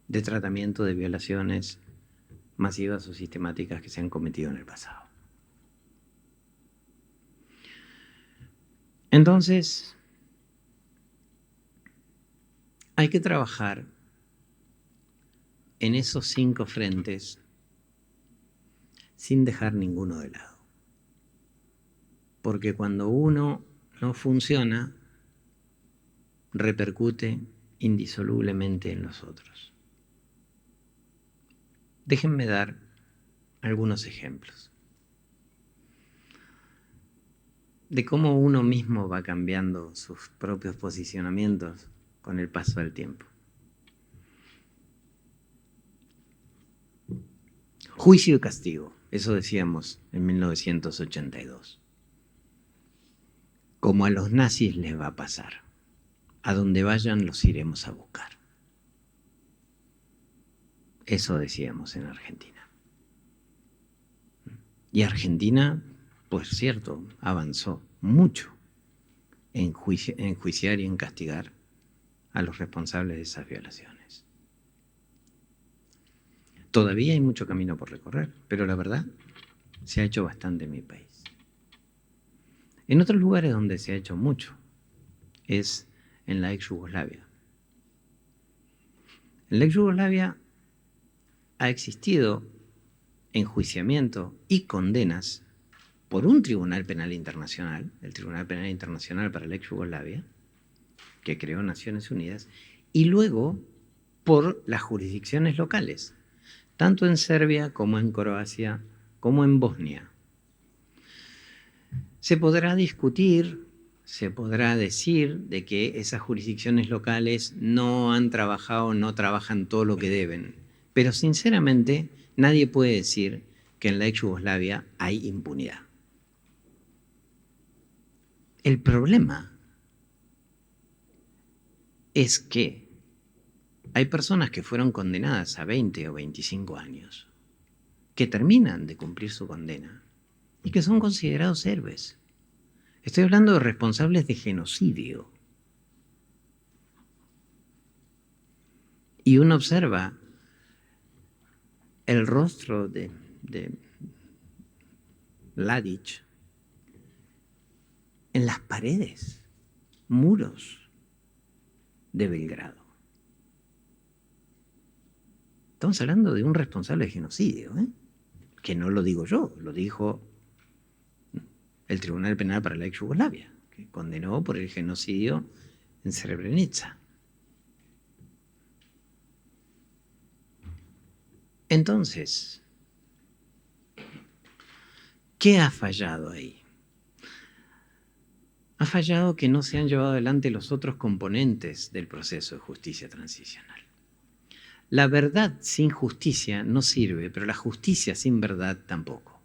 de tratamiento de violaciones masivas o sistemáticas que se han cometido en el pasado. Entonces, hay que trabajar en esos 5 frentes sin dejar ninguno de lado. Porque cuando uno no funciona, repercute indisolublemente en los otros. Déjenme dar algunos ejemplos de cómo uno mismo va cambiando sus propios posicionamientos con el paso del tiempo. Juicio y castigo, eso decíamos en 1982. Como a los nazis les va a pasar, a donde vayan los iremos a buscar. Eso decíamos en Argentina. Y Argentina, pues cierto, avanzó mucho en enjuiciar y en castigar a los responsables de esas violaciones. Todavía hay mucho camino por recorrer, pero la verdad, se ha hecho bastante en mi país. En otros lugares donde se ha hecho mucho es en la ex Yugoslavia. En la ex Yugoslavia ha existido enjuiciamiento y condenas por un Tribunal Penal Internacional, el Tribunal Penal Internacional para la ex Yugoslavia, que creó Naciones Unidas, y luego por las jurisdicciones locales, tanto en Serbia como en Croacia, como en Bosnia. Se podrá discutir, se podrá decir de que esas jurisdicciones locales no han trabajado, no trabajan todo lo que deben, pero sinceramente nadie puede decir que en la ex Yugoslavia hay impunidad. El problema es que hay personas que fueron condenadas a 20 o 25 años, que terminan de cumplir su condena y que son considerados héroes. Estoy hablando de responsables de genocidio. Y uno observa el rostro de Mladić en las paredes, muros de Belgrado. Estamos hablando de un responsable de genocidio, que no lo digo yo, lo dijo el Tribunal Penal para la ex Yugoslavia, que condenó por el genocidio en Srebrenica. Entonces, ¿qué ha fallado ahí? Ha fallado que no se han llevado adelante los otros componentes del proceso de justicia transicional. La verdad sin justicia no sirve, pero la justicia sin verdad tampoco.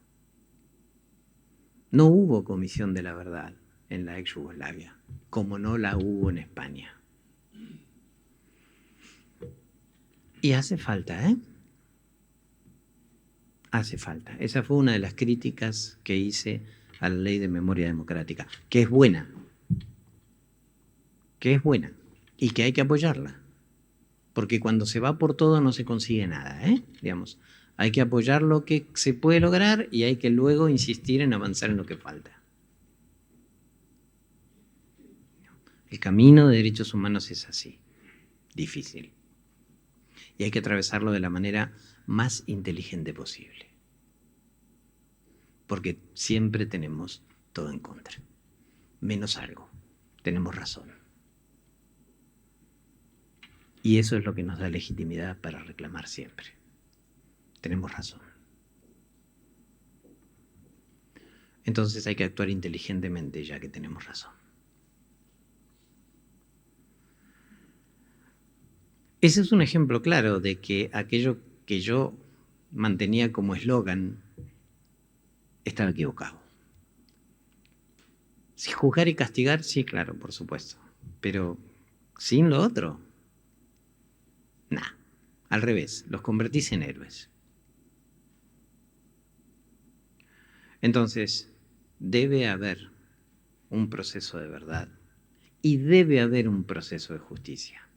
No hubo comisión de la verdad en la ex Yugoslavia, como no la hubo en España. Y hace falta, Hace falta. Esa fue una de las críticas que hice a la Ley de Memoria Democrática, que es buena, y que hay que apoyarla, porque cuando se va por todo no se consigue nada, Digamos, hay que apoyar lo que se puede lograr y hay que luego insistir en avanzar en lo que falta. El camino de derechos humanos es así, difícil, y hay que atravesarlo de la manera más inteligente posible, porque siempre tenemos todo en contra, menos algo, tenemos razón. Y eso es lo que nos da legitimidad para reclamar siempre. Tenemos razón. Entonces hay que actuar inteligentemente ya que tenemos razón. Ese es un ejemplo claro de que aquello que yo mantenía como eslogan estaba equivocado. Si juzgar y castigar, sí, claro, por supuesto. Pero sin lo otro, nah. Al revés, los convertís en héroes. Entonces, debe haber un proceso de verdad y debe haber un proceso de justicia.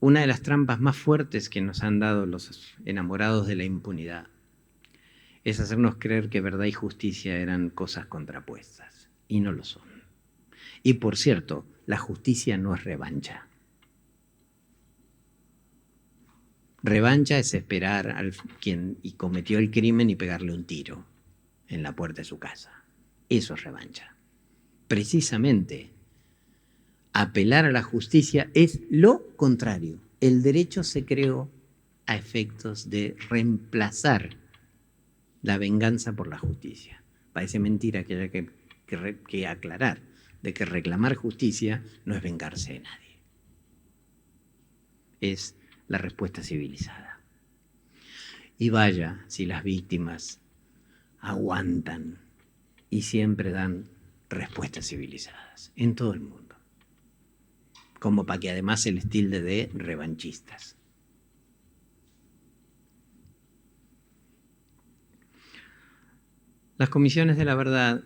Una de las trampas más fuertes que nos han dado los enamorados de la impunidad es hacernos creer que verdad y justicia eran cosas contrapuestas, y no lo son. Y por cierto, la justicia no es revancha. Revancha es esperar a quien cometió el crimen y pegarle un tiro en la puerta de su casa. Eso es revancha. Precisamente, apelar a la justicia es lo contrario. El derecho se creó a efectos de reemplazar la venganza por la justicia. Parece mentira que haya que aclarar de que reclamar justicia no es vengarse de nadie. Es la respuesta civilizada. Y vaya si las víctimas aguantan y siempre dan respuestas civilizadas en todo el mundo. Como para que además se les tilde de revanchistas. Las comisiones de la verdad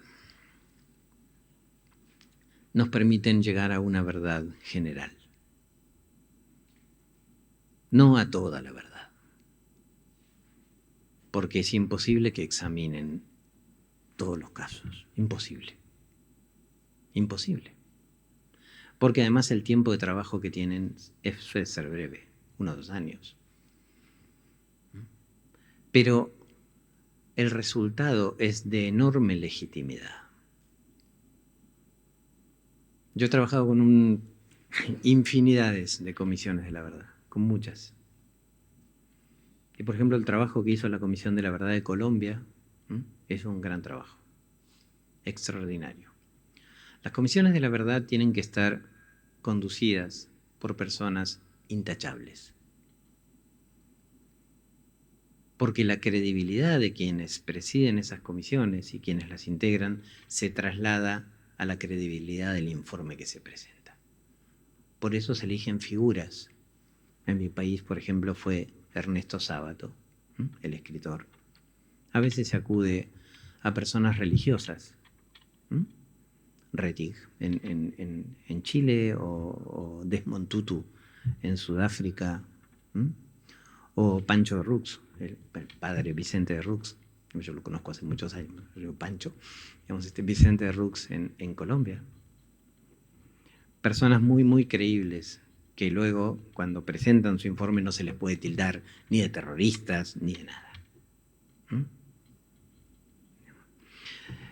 nos permiten llegar a una verdad general. No a toda la verdad. Porque es imposible que examinen todos los casos. Imposible. Imposible. Porque además el tiempo de trabajo que tienen suele ser breve, 1 o 2 años. Pero el resultado es de enorme legitimidad. Yo he trabajado con infinidades de comisiones de la verdad, con muchas. Y por ejemplo, el trabajo que hizo la Comisión de la Verdad de Colombia es un gran trabajo, extraordinario. Las comisiones de la verdad tienen que estar conducidas por personas intachables. Porque la credibilidad de quienes presiden esas comisiones y quienes las integran se traslada a la credibilidad del informe que se presenta. Por eso se eligen figuras. En mi país, por ejemplo, fue Ernesto Sábato, el escritor. A veces se acude a personas religiosas. Rettig en Chile o Desmond Tutu en Sudáfrica, o Pancho Rux, el padre Vicente de Rux, yo lo conozco hace muchos años, yo Pancho, digamos, Vicente de Rux en Colombia. Personas muy, muy creíbles que luego, cuando presentan su informe, no se les puede tildar ni de terroristas ni de nada.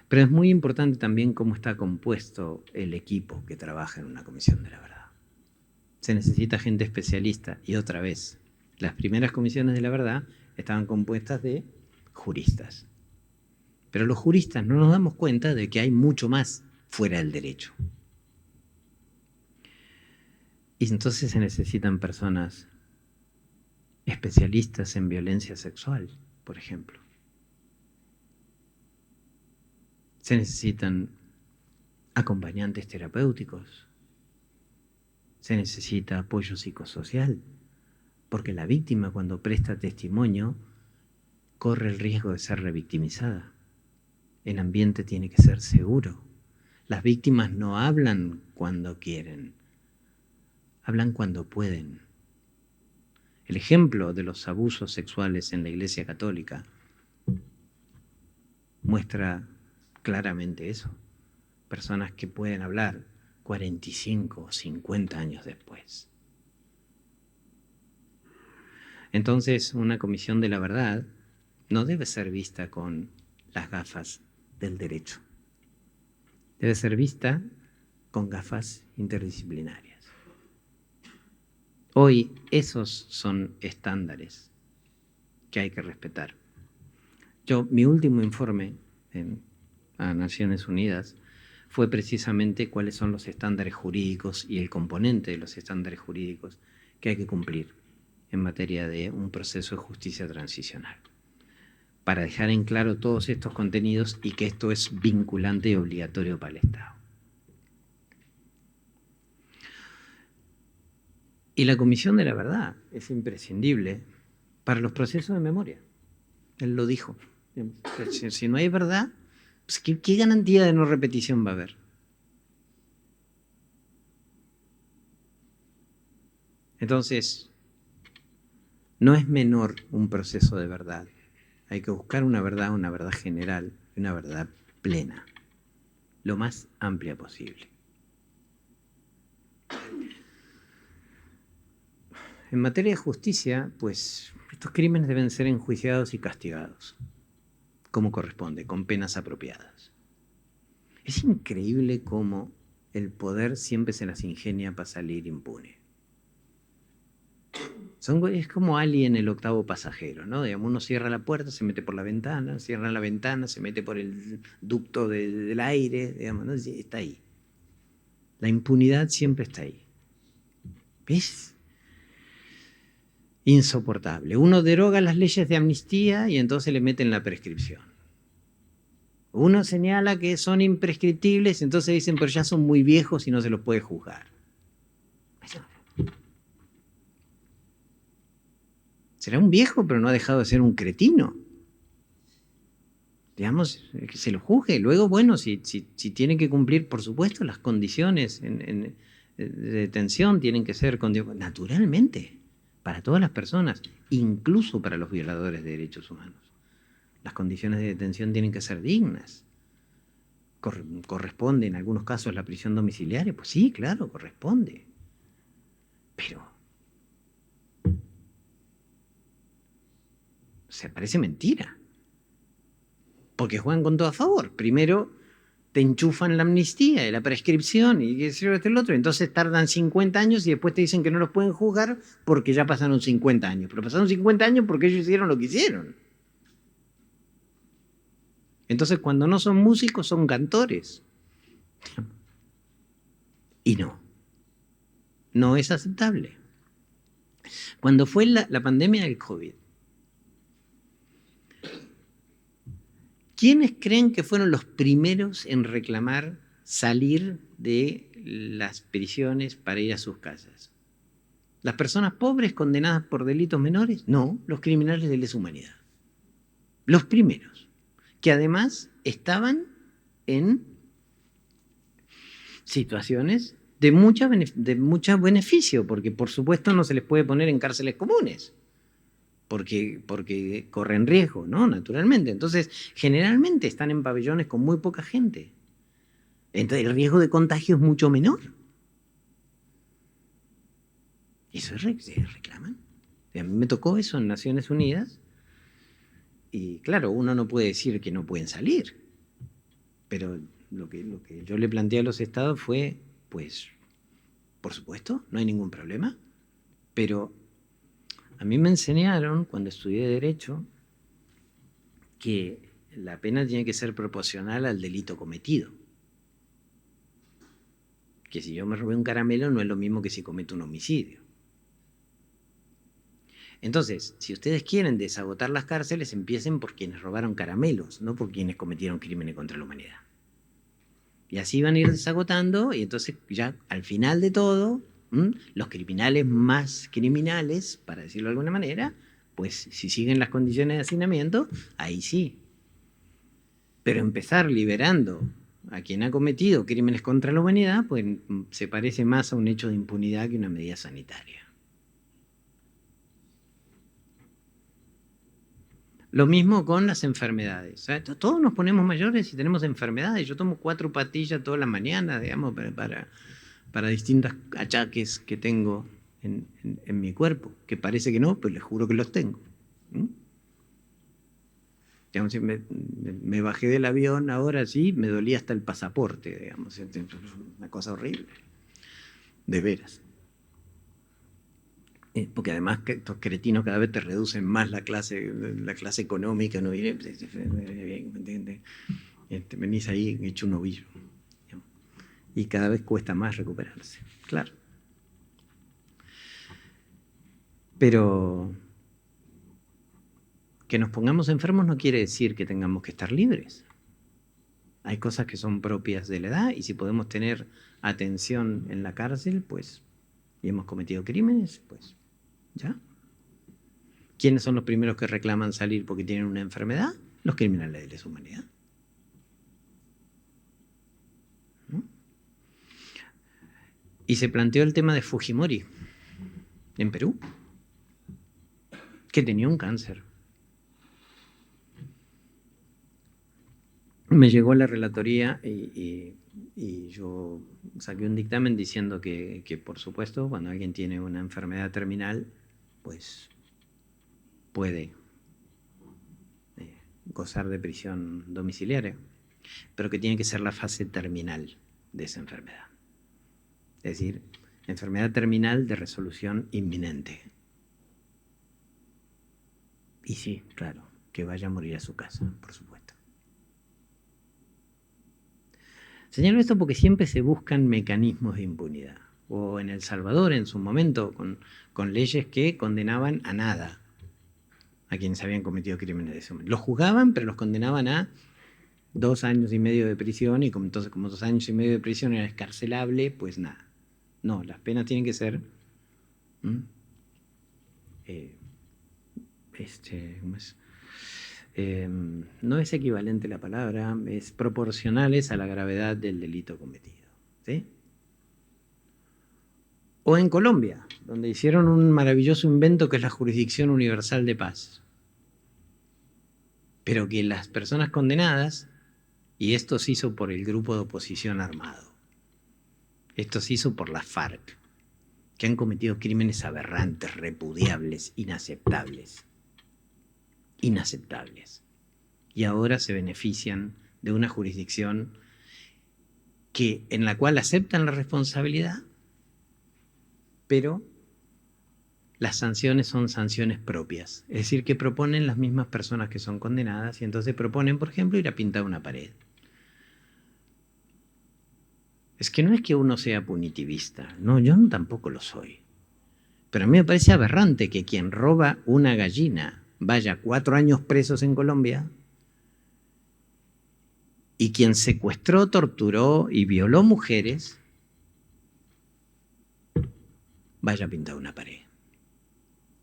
Pero es muy importante también cómo está compuesto el equipo que trabaja en una comisión de la verdad. Se necesita gente especialista y otra vez, las primeras comisiones de la verdad estaban compuestas de juristas. Pero los juristas no nos damos cuenta de que hay mucho más fuera del derecho. Y entonces se necesitan personas especialistas en violencia sexual, por ejemplo. Se necesitan acompañantes terapéuticos. Se necesita apoyo psicosocial, porque la víctima cuando presta testimonio corre el riesgo de ser revictimizada. El ambiente tiene que ser seguro. Las víctimas no hablan cuando quieren, hablan cuando pueden. El ejemplo de los abusos sexuales en la Iglesia Católica muestra claramente eso. Personas que pueden hablar 45 o 50 años después. Entonces, una comisión de la verdad no debe ser vista con las gafas del derecho. Debe ser vista con gafas interdisciplinarias. Hoy esos son estándares que hay que respetar. Mi último informe a Naciones Unidas fue precisamente cuáles son los estándares jurídicos y el componente de los estándares jurídicos que hay que cumplir en materia de un proceso de justicia transicional, para dejar en claro todos estos contenidos y que esto es vinculante y obligatorio para el Estado. Y la Comisión de la Verdad es imprescindible para los procesos de memoria. Él lo dijo. Si no hay verdad, pues ¿qué garantía de no repetición va a haber? Entonces, no es menor un proceso de verdad. Hay que buscar una verdad general, una verdad plena, lo más amplia posible. En materia de justicia, pues estos crímenes deben ser enjuiciados y castigados, como corresponde, con penas apropiadas. Es increíble cómo el poder siempre se las ingenia para salir impune. Es como Alien, el octavo pasajero, ¿no? Digamos, uno cierra la puerta, se mete por la ventana, cierra la ventana, se mete por el ducto del aire, digamos, ¿no? Está ahí. La impunidad siempre está ahí. ¿Ves? Insoportable. Uno deroga las leyes de amnistía y entonces le meten la prescripción. Uno señala que son imprescriptibles, entonces dicen, pero ya son muy viejos y no se los puede juzgar. Será un viejo, pero no ha dejado de ser un cretino. Digamos, que se lo juzgue. Luego, bueno, si tiene que cumplir, por supuesto, las condiciones de detención tienen que ser naturalmente, para todas las personas, incluso para los violadores de derechos humanos. Las condiciones de detención tienen que ser dignas. ¿Corresponde en algunos casos la prisión domiciliaria? Pues sí, claro, corresponde. Pero parece mentira. Porque juegan con todo a favor. Primero te enchufan la amnistía y la prescripción y esto y lo otro. Entonces tardan 50 años y después te dicen que no los pueden juzgar porque ya pasaron 50 años. Pero pasaron 50 años porque ellos hicieron lo que hicieron. Entonces cuando no son músicos son cantores. Y no es aceptable. Cuando fue la pandemia del COVID, ¿quiénes creen que fueron los primeros en reclamar salir de las prisiones para ir a sus casas? ¿Las personas pobres condenadas por delitos menores? No, los criminales de lesa humanidad. Los primeros, que además estaban en situaciones de mucho beneficio, porque por supuesto no se les puede poner en cárceles comunes. Porque corren riesgo, ¿no? Naturalmente. Entonces, generalmente están en pabellones con muy poca gente. Entonces, el riesgo de contagio es mucho menor. Eso reclaman. A mí me tocó eso en Naciones Unidas. Y claro, uno no puede decir que no pueden salir. Pero lo que yo le planteé a los estados fue, pues, por supuesto, no hay ningún problema. Pero a mí me enseñaron, cuando estudié Derecho, que la pena tiene que ser proporcional al delito cometido. Que si yo me robé un caramelo no es lo mismo que si cometo un homicidio. Entonces, si ustedes quieren desagotar las cárceles, empiecen por quienes robaron caramelos, no por quienes cometieron crímenes contra la humanidad. Y así van a ir desagotando, y entonces ya al final de todo, los criminales más criminales, para decirlo de alguna manera, pues si siguen las condiciones de hacinamiento, ahí sí. Pero empezar liberando a quien ha cometido crímenes contra la humanidad, pues se parece más a un hecho de impunidad que una medida sanitaria. Lo mismo con las enfermedades. Todos nos ponemos mayores y tenemos enfermedades. Yo tomo 4 pastillas todas las mañanas, digamos, para distintos achaques que tengo en mi cuerpo, que parece que no, pero les juro que los tengo. Digamos, si me bajé del avión ahora sí, me dolía hasta el pasaporte, digamos, es una cosa horrible, de veras. Porque además que estos cretinos cada vez te reducen más la clase económica, ¿no? Venís ahí hecho un ovillo. Digamos. Y cada vez cuesta más recuperarse, claro. Pero que nos pongamos enfermos no quiere decir que tengamos que estar libres. Hay cosas que son propias de la edad y si podemos tener atención en la cárcel, pues, y hemos cometido crímenes, pues, ¿ya? ¿Quiénes son los primeros que reclaman salir porque tienen una enfermedad? Los criminales de lesa humanidad. ¿No? Y se planteó el tema de Fujimori, en Perú, que tenía un cáncer. Me llegó la relatoría y yo saqué un dictamen diciendo que, por supuesto, cuando alguien tiene una enfermedad terminal, pues puede gozar de prisión domiciliaria, pero que tiene que ser la fase terminal de esa enfermedad. Es decir, enfermedad terminal de resolución inminente. Y sí, claro, que vaya a morir a su casa, por supuesto. Señalo esto porque siempre se buscan mecanismos de impunidad. O en El Salvador, en su momento, con leyes que condenaban a nada a quienes habían cometido crímenes de ese momento. Los juzgaban, pero los condenaban a 2 años y medio de prisión, y entonces como 2 años y medio de prisión era escarcelable, pues nada. No, las penas tienen que ser ¿cómo es? No es equivalente la palabra, es proporcionales a la gravedad del delito cometido. ¿Sí? O en Colombia, donde hicieron un maravilloso invento que es la jurisdicción universal de paz. Pero que las personas condenadas, y esto se hizo por el grupo de oposición armado, esto se hizo por la FARC, que han cometido crímenes aberrantes, repudiables, inaceptables. Inaceptables. Y ahora se benefician de una jurisdicción en la cual aceptan la responsabilidad, pero las sanciones son sanciones propias. Es decir, que proponen las mismas personas que son condenadas y entonces proponen, por ejemplo, ir a pintar una pared. Es que no es que uno sea punitivista. No, yo tampoco lo soy. Pero a mí me parece aberrante que quien roba una gallina vaya 4 años presos en Colombia y quien secuestró, torturó y violó mujeres vaya a pintar una pared.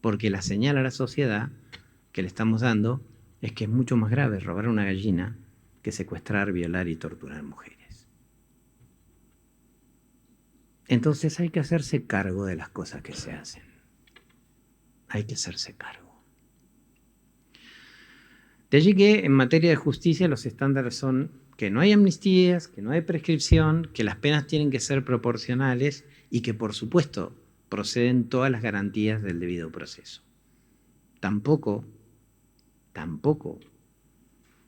Porque la señal a la sociedad que le estamos dando es que es mucho más grave robar una gallina que secuestrar, violar y torturar mujeres. Entonces hay que hacerse cargo de las cosas que se hacen. Hay que hacerse cargo. De allí que en materia de justicia los estándares son que no hay amnistías, que no hay prescripción, que las penas tienen que ser proporcionales y que, por supuesto, proceden todas las garantías del debido proceso. Tampoco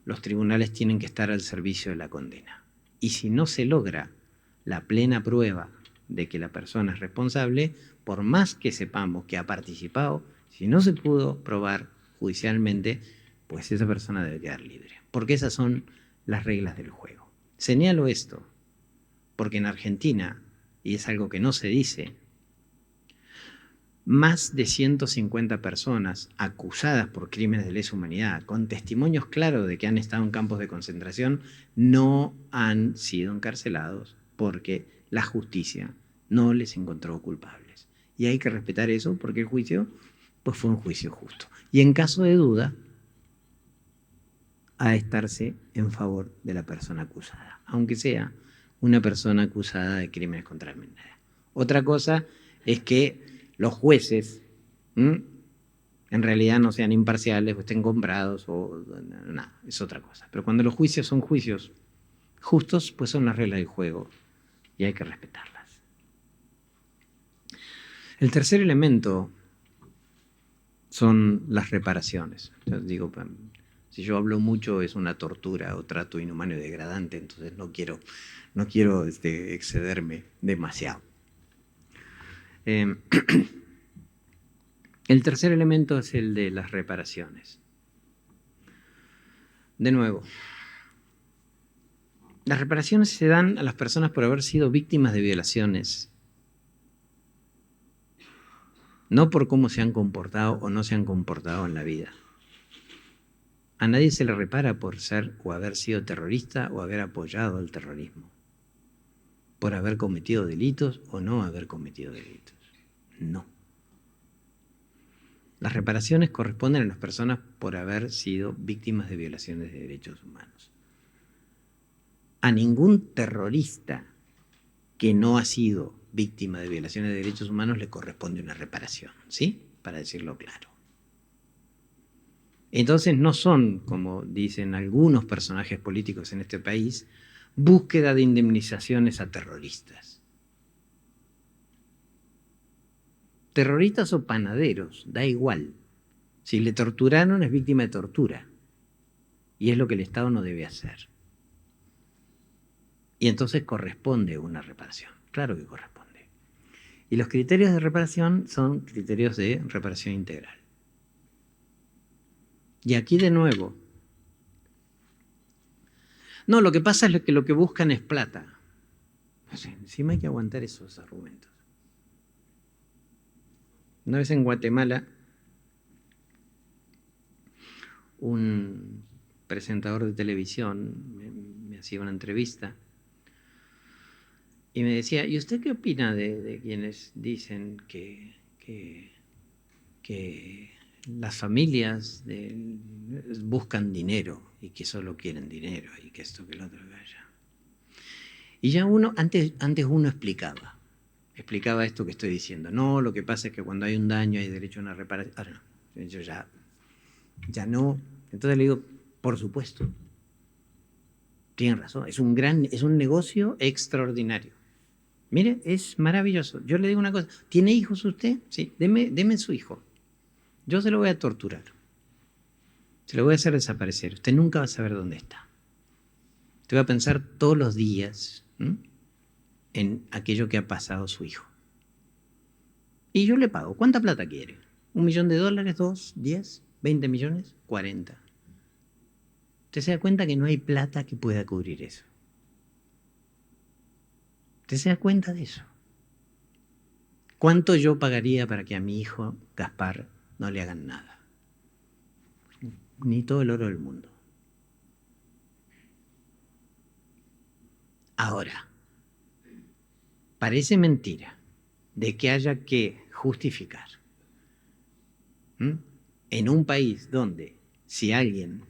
los tribunales tienen que estar al servicio de la condena. Y si no se logra la plena prueba de que la persona es responsable, por más que sepamos que ha participado, si no se pudo probar judicialmente, pues esa persona debe quedar libre. Porque esas son las reglas del juego. Señalo esto porque en Argentina, y es algo que no se dice, más de 150 personas acusadas por crímenes de lesa humanidad, con testimonios claros de que han estado en campos de concentración, no han sido encarcelados porque la justicia no les encontró culpables. Y hay que respetar eso porque el juicio pues fue un juicio justo. Y en caso de duda, ha de estarse en favor de la persona acusada, aunque sea una persona acusada de crímenes contra la humanidad. Otra cosa es que los jueces en realidad no sean imparciales o estén comprados o nada, es otra cosa. Pero cuando los juicios son juicios justos, pues son las reglas del juego y hay que respetarlas. El tercer elemento son las reparaciones. Entonces digo, Si yo hablo mucho es una tortura o trato inhumano y degradante, entonces no quiero excederme demasiado. El tercer elemento es el de las reparaciones. De nuevo, las reparaciones se dan a las personas por haber sido víctimas de violaciones, no por cómo se han comportado o no se han comportado en la vida. A nadie se le repara por ser o haber sido terrorista o haber apoyado el terrorismo, por haber cometido delitos o no haber cometido delitos. No. Las reparaciones corresponden a las personas por haber sido víctimas de violaciones de derechos humanos. A ningún terrorista que no ha sido víctima de violaciones de derechos humanos le corresponde una reparación, ¿sí? Para decirlo claro. Entonces no son, como dicen algunos personajes políticos en este país, búsqueda de indemnizaciones a terroristas. Terroristas o panaderos, da igual. Si le torturaron es víctima de tortura. Y es lo que el Estado no debe hacer. Y entonces corresponde una reparación. Claro que corresponde. Y los criterios de reparación son criterios de reparación integral. Y aquí de nuevo, no, lo que pasa es que lo que buscan es plata. O sea, encima hay que aguantar esos argumentos. Una vez en Guatemala, un presentador de televisión me hacía una entrevista y me decía, ¿y usted qué opina de quienes dicen que las familias buscan dinero y que solo quieren dinero y que esto, que lo otro, que allá? Y ya antes uno explicaba esto que estoy diciendo. No, lo que pasa es que cuando hay un daño hay derecho a una reparación. Ahora no, yo ya no. Entonces le digo, por supuesto, tienen razón, es un negocio extraordinario. Mire, es maravilloso. Yo le digo una cosa, ¿tiene hijos usted? Sí, deme su hijo. Yo se lo voy a torturar. Se lo voy a hacer desaparecer. Usted nunca va a saber dónde está. Usted va a pensar todos los días en aquello que ha pasado su hijo. Y yo le pago. ¿Cuánta plata quiere? $1 millón, $2, 10, 20 millones, 40. Usted se da cuenta que no hay plata que pueda cubrir eso. ¿Usted se da cuenta de eso? ¿Cuánto yo pagaría para que a mi hijo, Gaspar, no le hagan nada? Ni todo el oro del mundo. Ahora, parece mentira de que haya que justificar en un país donde si alguien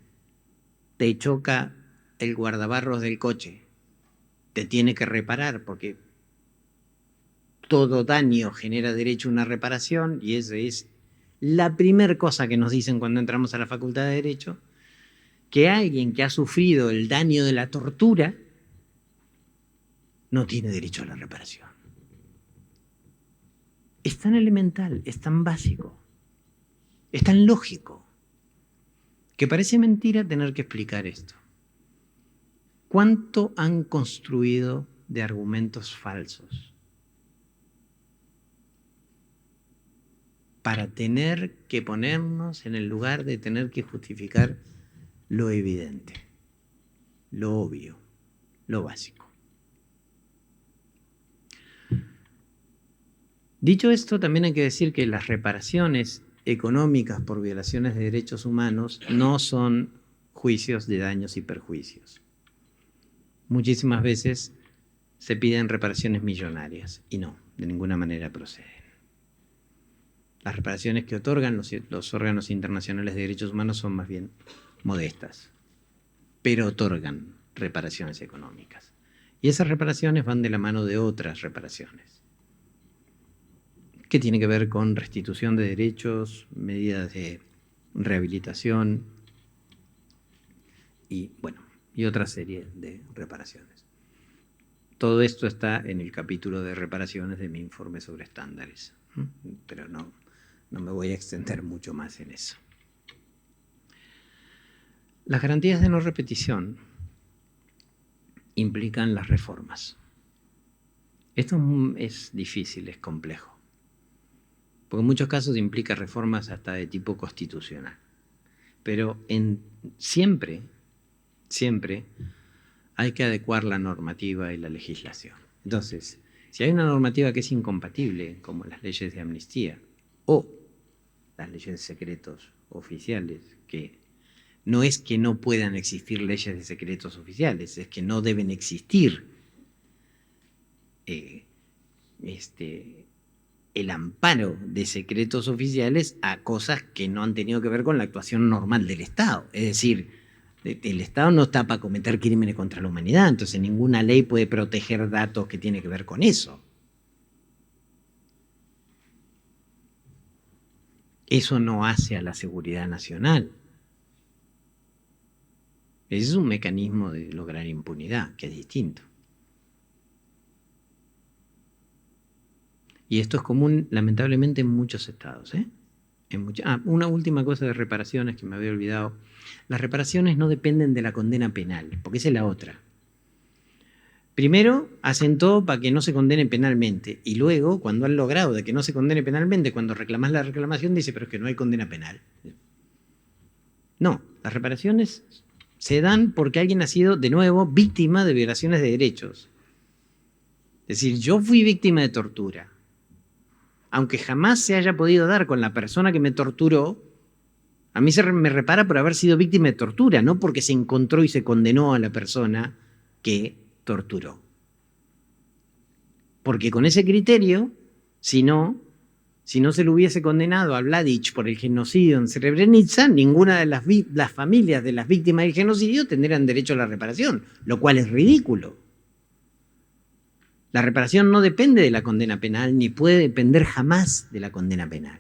te choca el guardabarros del coche, te tiene que reparar porque todo daño genera derecho a una reparación y esa es la primera cosa que nos dicen cuando entramos a la Facultad de Derecho, que alguien que ha sufrido el daño de la tortura no tiene derecho a la reparación. Es tan elemental, es tan básico, es tan lógico, que parece mentira tener que explicar esto. ¿Cuánto han construido de argumentos falsos para tener que ponernos en el lugar de tener que justificar lo evidente, lo obvio, lo básico? Dicho esto, también hay que decir que las reparaciones económicas por violaciones de derechos humanos no son juicios de daños y perjuicios. Muchísimas veces se piden reparaciones millonarias y no, de ninguna manera proceden. Las reparaciones que otorgan los órganos internacionales de derechos humanos son más bien modestas, pero otorgan reparaciones económicas. Y esas reparaciones van de la mano de otras reparaciones, que tiene que ver con restitución de derechos, medidas de rehabilitación y, bueno, y otra serie de reparaciones. Todo esto está en el capítulo de reparaciones de mi informe sobre estándares, pero no me voy a extender mucho más en eso. Las garantías de no repetición implican las reformas. Esto es difícil, es complejo, porque en muchos casos implica reformas hasta de tipo constitucional. Pero siempre hay que adecuar la normativa y la legislación. Entonces, si hay una normativa que es incompatible, como las leyes de amnistía o las leyes de secretos oficiales, que no es que no puedan existir leyes de secretos oficiales, es que no deben existir el amparo de secretos oficiales a cosas que no han tenido que ver con la actuación normal del Estado. Es decir, el Estado no está para cometer crímenes contra la humanidad, entonces ninguna ley puede proteger datos que tienen que ver con eso. Eso no hace a la seguridad nacional. Ese es un mecanismo de lograr impunidad, que es distinto. Y esto es común, lamentablemente, en muchos estados. Una última cosa de reparaciones que me había olvidado. Las reparaciones no dependen de la condena penal, porque esa es la otra. Primero, hacen todo para que no se condene penalmente. Y luego, cuando han logrado de que no se condene penalmente, cuando reclamas la reclamación, dice, pero es que no hay condena penal. No, las reparaciones se dan porque alguien ha sido, de nuevo, víctima de violaciones de derechos. Es decir, yo fui víctima de tortura. Aunque jamás se haya podido dar con la persona que me torturó, a mí me repara por haber sido víctima de tortura, no porque se encontró y se condenó a la persona que torturó. Porque con ese criterio, si no se lo hubiese condenado a Mladić por el genocidio en Srebrenica, ninguna de las familias de las víctimas del genocidio tendrían derecho a la reparación, lo cual es ridículo. La reparación no depende de la condena penal, ni puede depender jamás de la condena penal.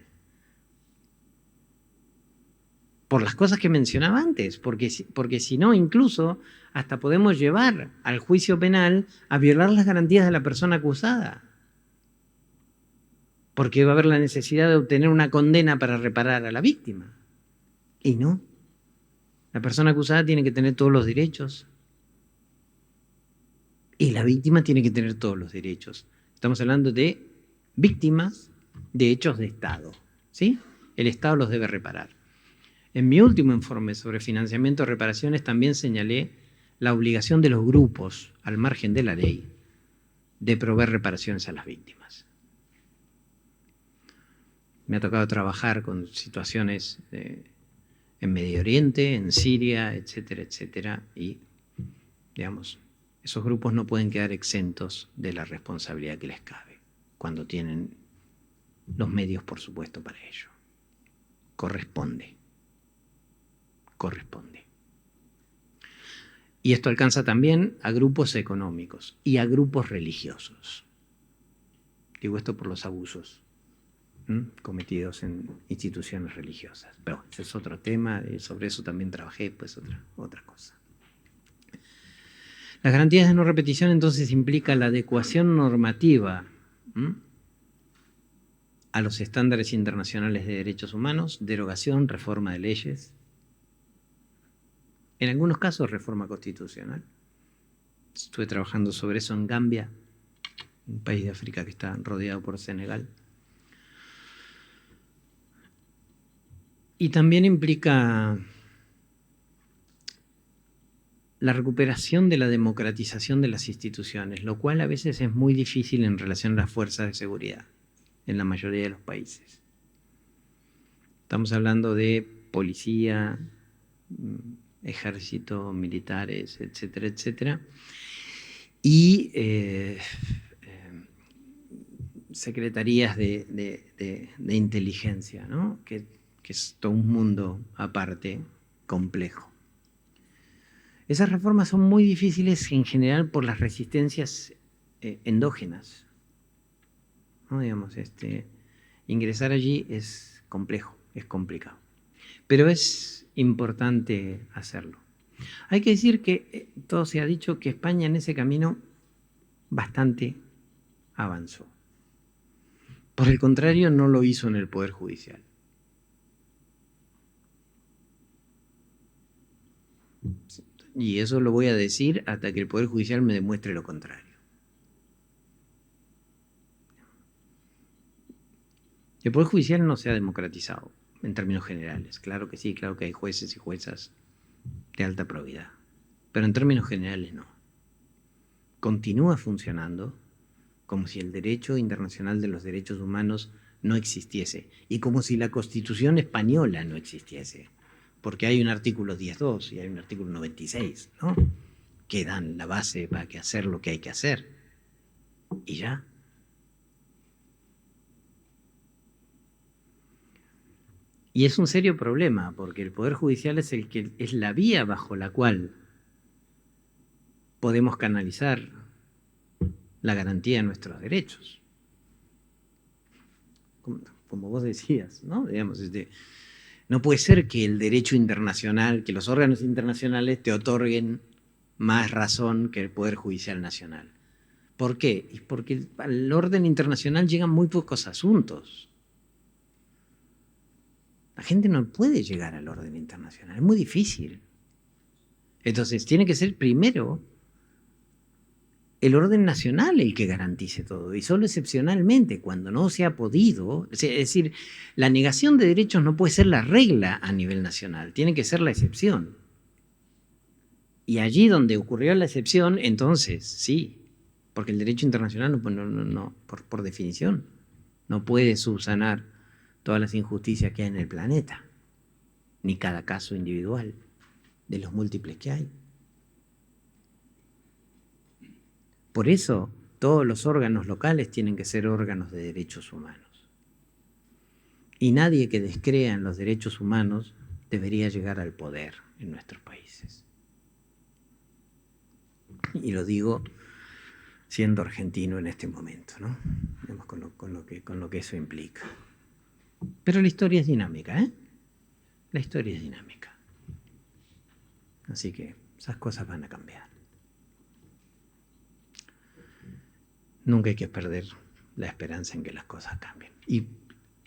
Por las cosas que mencionaba antes, porque si no, incluso hasta podemos llevar al juicio penal a violar las garantías de la persona acusada. Porque va a haber la necesidad de obtener una condena para reparar a la víctima. Y no. La persona acusada tiene que tener todos los derechos. Y la víctima tiene que tener todos los derechos. Estamos hablando de víctimas de hechos de Estado, ¿sí? El Estado los debe reparar. En mi último informe sobre financiamiento de reparaciones también señalé la obligación de los grupos, al margen de la ley, de proveer reparaciones a las víctimas. Me ha tocado trabajar con situaciones en Medio Oriente, en Siria, etcétera, etcétera, y, digamos, esos grupos no pueden quedar exentos de la responsabilidad que les cabe, cuando tienen los medios, por supuesto, para ello. Corresponde. Y esto alcanza también a grupos económicos y a grupos religiosos. Digo esto por los abusos cometidos en instituciones religiosas. Pero ese es otro tema, sobre eso también trabajé, pues otra cosa. Las garantías de no repetición entonces implica la adecuación normativa a los estándares internacionales de derechos humanos, derogación, reforma de leyes, en algunos casos reforma constitucional. Estuve trabajando sobre eso en Gambia, un país de África que está rodeado por Senegal. Y también implica la recuperación de la democratización de las instituciones, lo cual a veces es muy difícil en relación a las fuerzas de seguridad en la mayoría de los países. Estamos hablando de policía, ejército, militares, etcétera, etcétera, y secretarías de inteligencia, ¿no? que es todo un mundo aparte, complejo. Esas reformas son muy difíciles en general por las resistencias endógenas, ¿no? Digamos, ingresar allí es complejo, es complicado, pero es importante hacerlo. Hay que decir que todo se ha dicho que España en ese camino bastante avanzó. Por el contrario, no lo hizo en el Poder Judicial. Y eso lo voy a decir hasta que el Poder Judicial me demuestre lo contrario. El Poder Judicial no se ha democratizado en términos generales. Claro que sí, claro que hay jueces y juezas de alta probidad. Pero en términos generales no. Continúa funcionando como si el derecho internacional de los derechos humanos no existiese y como si la Constitución española no existiese. Porque hay un artículo 10.2 y hay un artículo 96, ¿no?, que dan la base para que hacer lo que hay que hacer. Y ya. Y es un serio problema, porque el Poder Judicial es la vía bajo la cual podemos canalizar la garantía de nuestros derechos. Como vos decías, ¿no? Digamos, no puede ser que el derecho internacional, que los órganos internacionales te otorguen más razón que el Poder Judicial Nacional. ¿Por qué? Es porque al orden internacional llegan muy pocos asuntos. La gente no puede llegar al orden internacional, es muy difícil. Entonces, tiene que ser primero el orden nacional el que garantice todo, y solo excepcionalmente, cuando no se ha podido, es decir, la negación de derechos no puede ser la regla a nivel nacional, tiene que ser la excepción. Y allí donde ocurrió la excepción, entonces, sí, porque el derecho internacional por definición, no puede subsanar todas las injusticias que hay en el planeta, ni cada caso individual de los múltiples que hay. Por eso, todos los órganos locales tienen que ser órganos de derechos humanos. Y nadie que descrea en los derechos humanos debería llegar al poder en nuestros países. Y lo digo siendo argentino en este momento, ¿no? Con lo que eso implica. Pero la historia es dinámica, ¿eh? La historia es dinámica. Así que esas cosas van a cambiar. Nunca hay que perder la esperanza en que las cosas cambien. Y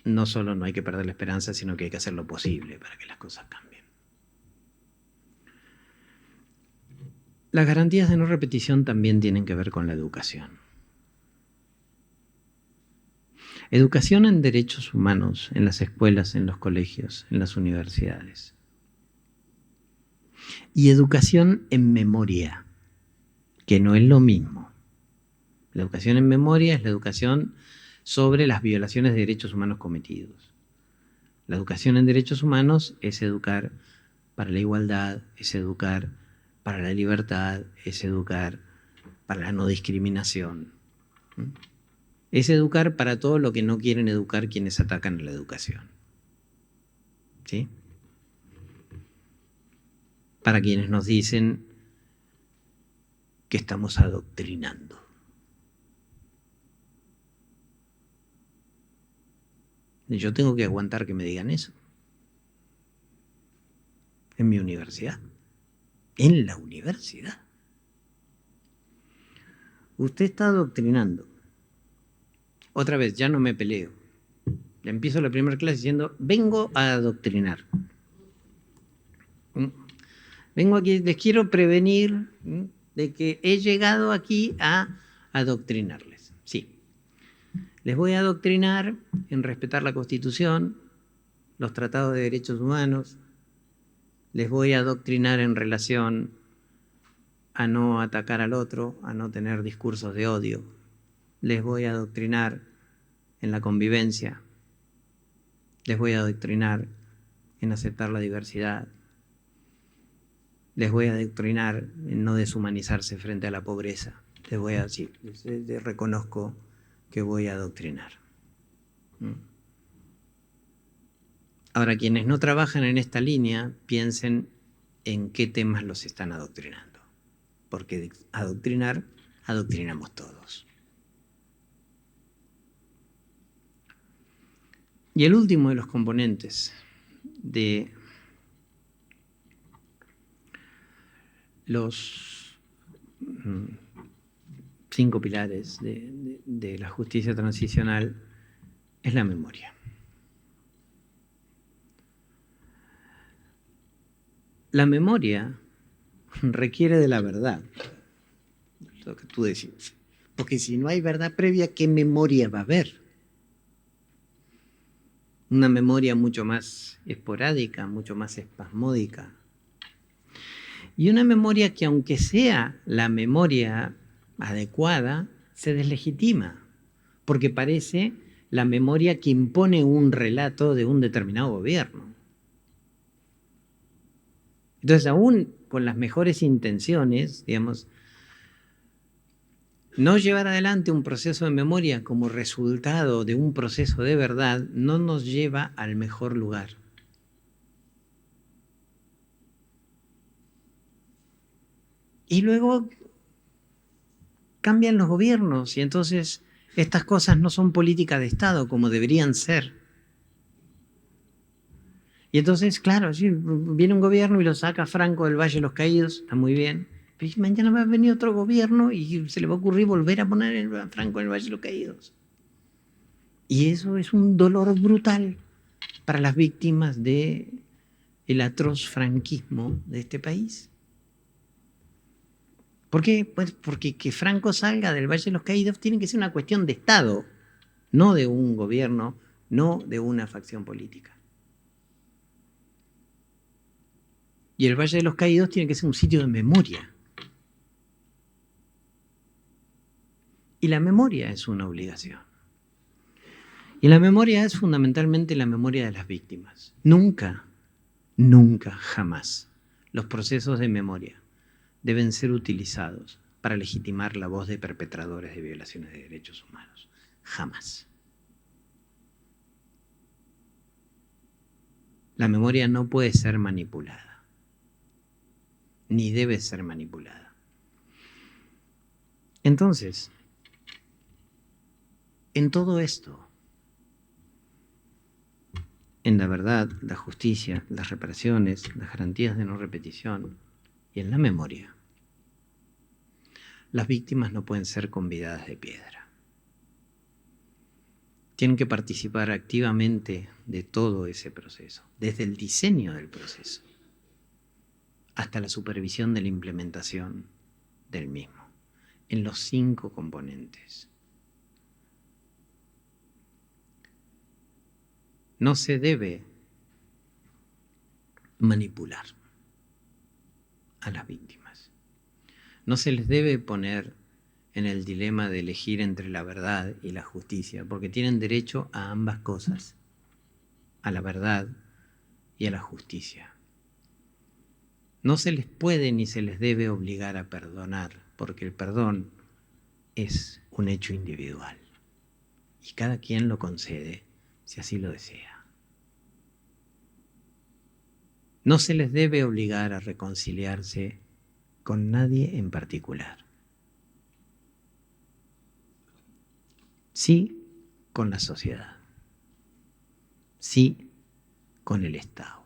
no solo no hay que perder la esperanza, sino que hay que hacer lo posible para que las cosas cambien. Las garantías de no repetición también tienen que ver con la educación. Educación en derechos humanos, en las escuelas, en los colegios, en las universidades. Y educación en memoria, que no es lo mismo. La educación en memoria es la educación sobre las violaciones de derechos humanos cometidos. La educación en derechos humanos es educar para la igualdad, es educar para la libertad, es educar para la no discriminación. Es educar para todo lo que no quieren educar quienes atacan a la educación. ¿Sí? Para quienes nos dicen que estamos adoctrinando. Yo tengo que aguantar que me digan eso. En mi universidad. En la universidad. Usted está adoctrinando. Otra vez, ya no me peleo. Ya empiezo la primera clase diciendo, vengo a adoctrinar. Vengo aquí, les quiero prevenir de que he llegado aquí a adoctrinarles. Sí. Les voy a adoctrinar en respetar la Constitución, los tratados de derechos humanos. Les voy a adoctrinar en relación a no atacar al otro, a no tener discursos de odio. Les voy a adoctrinar en la convivencia. Les voy a adoctrinar en aceptar la diversidad. Les voy a adoctrinar en no deshumanizarse frente a la pobreza. Les voy a decir, les reconozco que voy a adoctrinar. Ahora, quienes no trabajan en esta línea, piensen en qué temas los están adoctrinando. Porque adoctrinar, adoctrinamos todos. Y el último de los componentes de los 5 pilares de la justicia transicional es la memoria. La memoria requiere de la verdad, lo que tú decías. Porque si no hay verdad previa, ¿qué memoria va a haber? Una memoria mucho más esporádica, mucho más espasmódica. Y una memoria que, aunque sea la memoria adecuada, se deslegitima, porque parece la memoria que impone un relato de un determinado gobierno. Entonces, aún con las mejores intenciones, digamos, no llevar adelante un proceso de memoria como resultado de un proceso de verdad no nos lleva al mejor lugar. Y luego cambian los gobiernos y entonces estas cosas no son política de Estado como deberían ser. Y entonces, claro, sí, viene un gobierno y lo saca Franco del Valle de los Caídos, está muy bien. Pero mañana va a venir otro gobierno y se le va a ocurrir volver a poner a Franco en el Valle de los Caídos. Y eso es un dolor brutal para las víctimas del atroz franquismo de este país. ¿Por qué? Pues porque que Franco salga del Valle de los Caídos tiene que ser una cuestión de Estado, no de un gobierno, no de una facción política. Y el Valle de los Caídos tiene que ser un sitio de memoria. Y la memoria es una obligación. Y la memoria es fundamentalmente la memoria de las víctimas. Nunca, nunca, jamás los procesos de memoria deben ser utilizados para legitimar la voz de perpetradores de violaciones de derechos humanos. Jamás. La memoria no puede ser manipulada, ni debe ser manipulada. Entonces, en todo esto, en la verdad, la justicia, las reparaciones, las garantías de no repetición y en la memoria, las víctimas no pueden ser convidadas de piedra. Tienen que participar activamente de todo ese proceso, desde el diseño del proceso hasta la supervisión de la implementación del mismo, en los 5 componentes. No se debe manipular a las víctimas. No se les debe poner en el dilema de elegir entre la verdad y la justicia, porque tienen derecho a ambas cosas, a la verdad y a la justicia. No se les puede ni se les debe obligar a perdonar, porque el perdón es un hecho individual y cada quien lo concede si así lo desea. No se les debe obligar a reconciliarse con nadie en particular. Sí con la sociedad, sí con el Estado.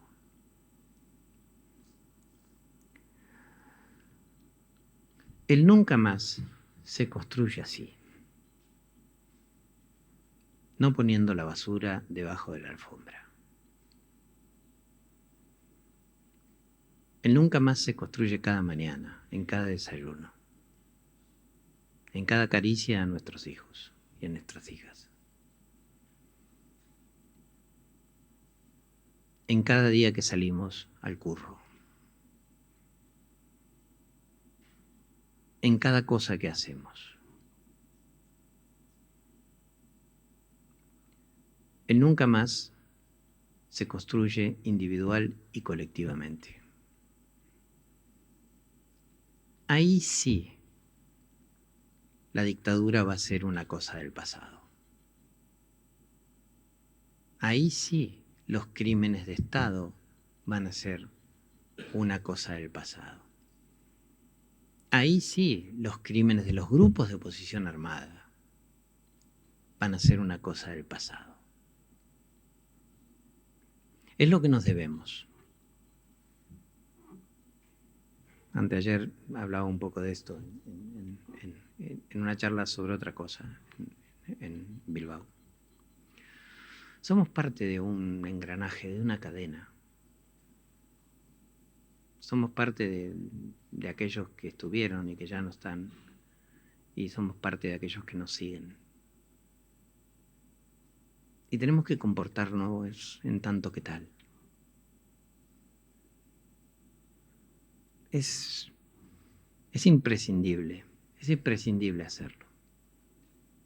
El nunca más se construye así, no poniendo la basura debajo de la alfombra. El nunca más se construye cada mañana, en cada desayuno, en cada caricia a nuestros hijos y a nuestras hijas. En cada día que salimos al curro. En cada cosa que hacemos. El nunca más se construye individual y colectivamente. Ahí sí, la dictadura va a ser una cosa del pasado. Ahí sí, los crímenes de Estado van a ser una cosa del pasado. Ahí sí, los crímenes de los grupos de oposición armada van a ser una cosa del pasado. Es lo que nos debemos. Anteayer hablaba un poco de esto en una charla sobre otra cosa en Bilbao. Somos parte de un engranaje, de una cadena. somos parte de aquellos que estuvieron y que ya no están, y somos parte de aquellos que nos siguen. Y tenemos que comportarnos en tanto que tal. Es imprescindible hacerlo.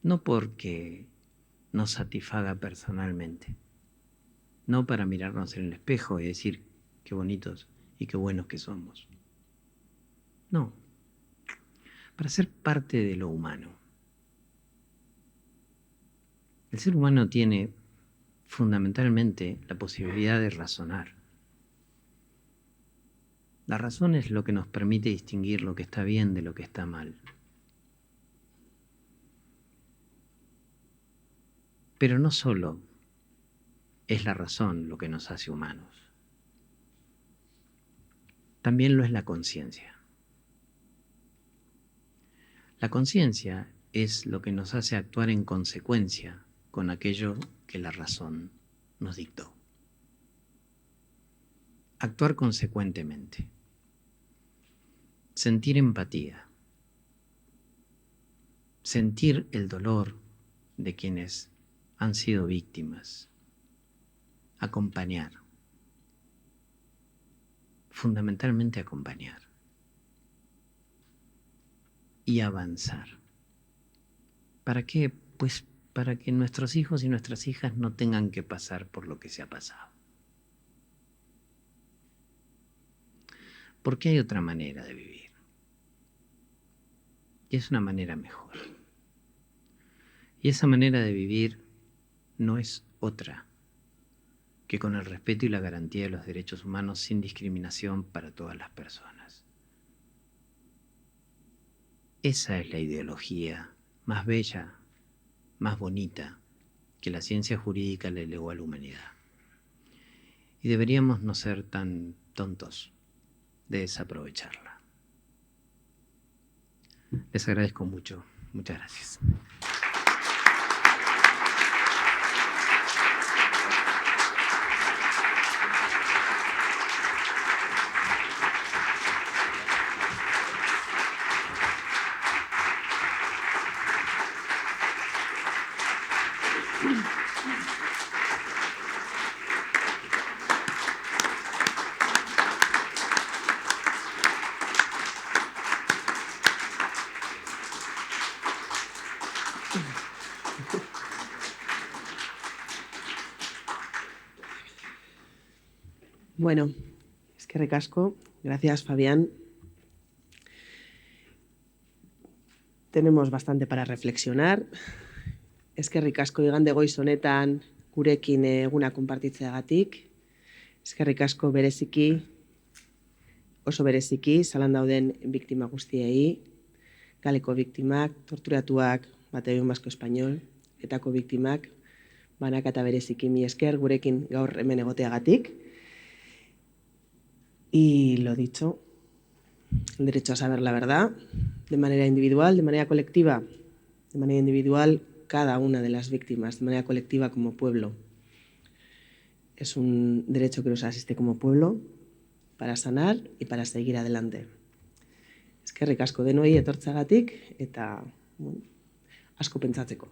No porque nos satisfaga personalmente, no para mirarnos en el espejo y decir qué bonitos y qué buenos que somos. No, para ser parte de lo humano. El ser humano tiene fundamentalmente la posibilidad de razonar. La razón es lo que nos permite distinguir lo que está bien de lo que está mal. Pero no solo es la razón lo que nos hace humanos. También lo es la conciencia. La conciencia es lo que nos hace actuar en consecuencia con aquello que la razón nos dictó. Actuar consecuentemente. Sentir empatía. Sentir el dolor de quienes han sido víctimas. Acompañar. Fundamentalmente acompañar. Y avanzar. ¿Para qué? Pues para que nuestros hijos y nuestras hijas no tengan que pasar por lo que se ha pasado. Porque hay otra manera de vivir. Y es una manera mejor. Y esa manera de vivir no es otra que con el respeto y la garantía de los derechos humanos sin discriminación para todas las personas. Esa es la ideología más bella, más bonita que la ciencia jurídica le legó a la humanidad. Y deberíamos no ser tan tontos de desaprovecharla. Les agradezco mucho. Muchas gracias. Bueno, eskerrik asko. Gracias, Fabián. Tenemos bastante para reflexionar. Eskerrik asko igande goiz honetan gurekin eguna konpartitzeagatik. Eskerrik asko bereziki, oso bereziki, zalan dauden biktima guztiei, galeko biktimak, torturatuak, Batallón Vasco Español, etako biktimak, banaka eta bereziki mi esker gurekin gaur hemen egoteagatik. Y lo dicho, el derecho a saber la verdad, de manera individual, de manera colectiva, de manera individual cada una de las víctimas, de manera colectiva como pueblo. Es un derecho que nos asiste como pueblo para sanar y para seguir adelante. Eskerrik asko denoi etortzeagatik eta asko pentsatzeko.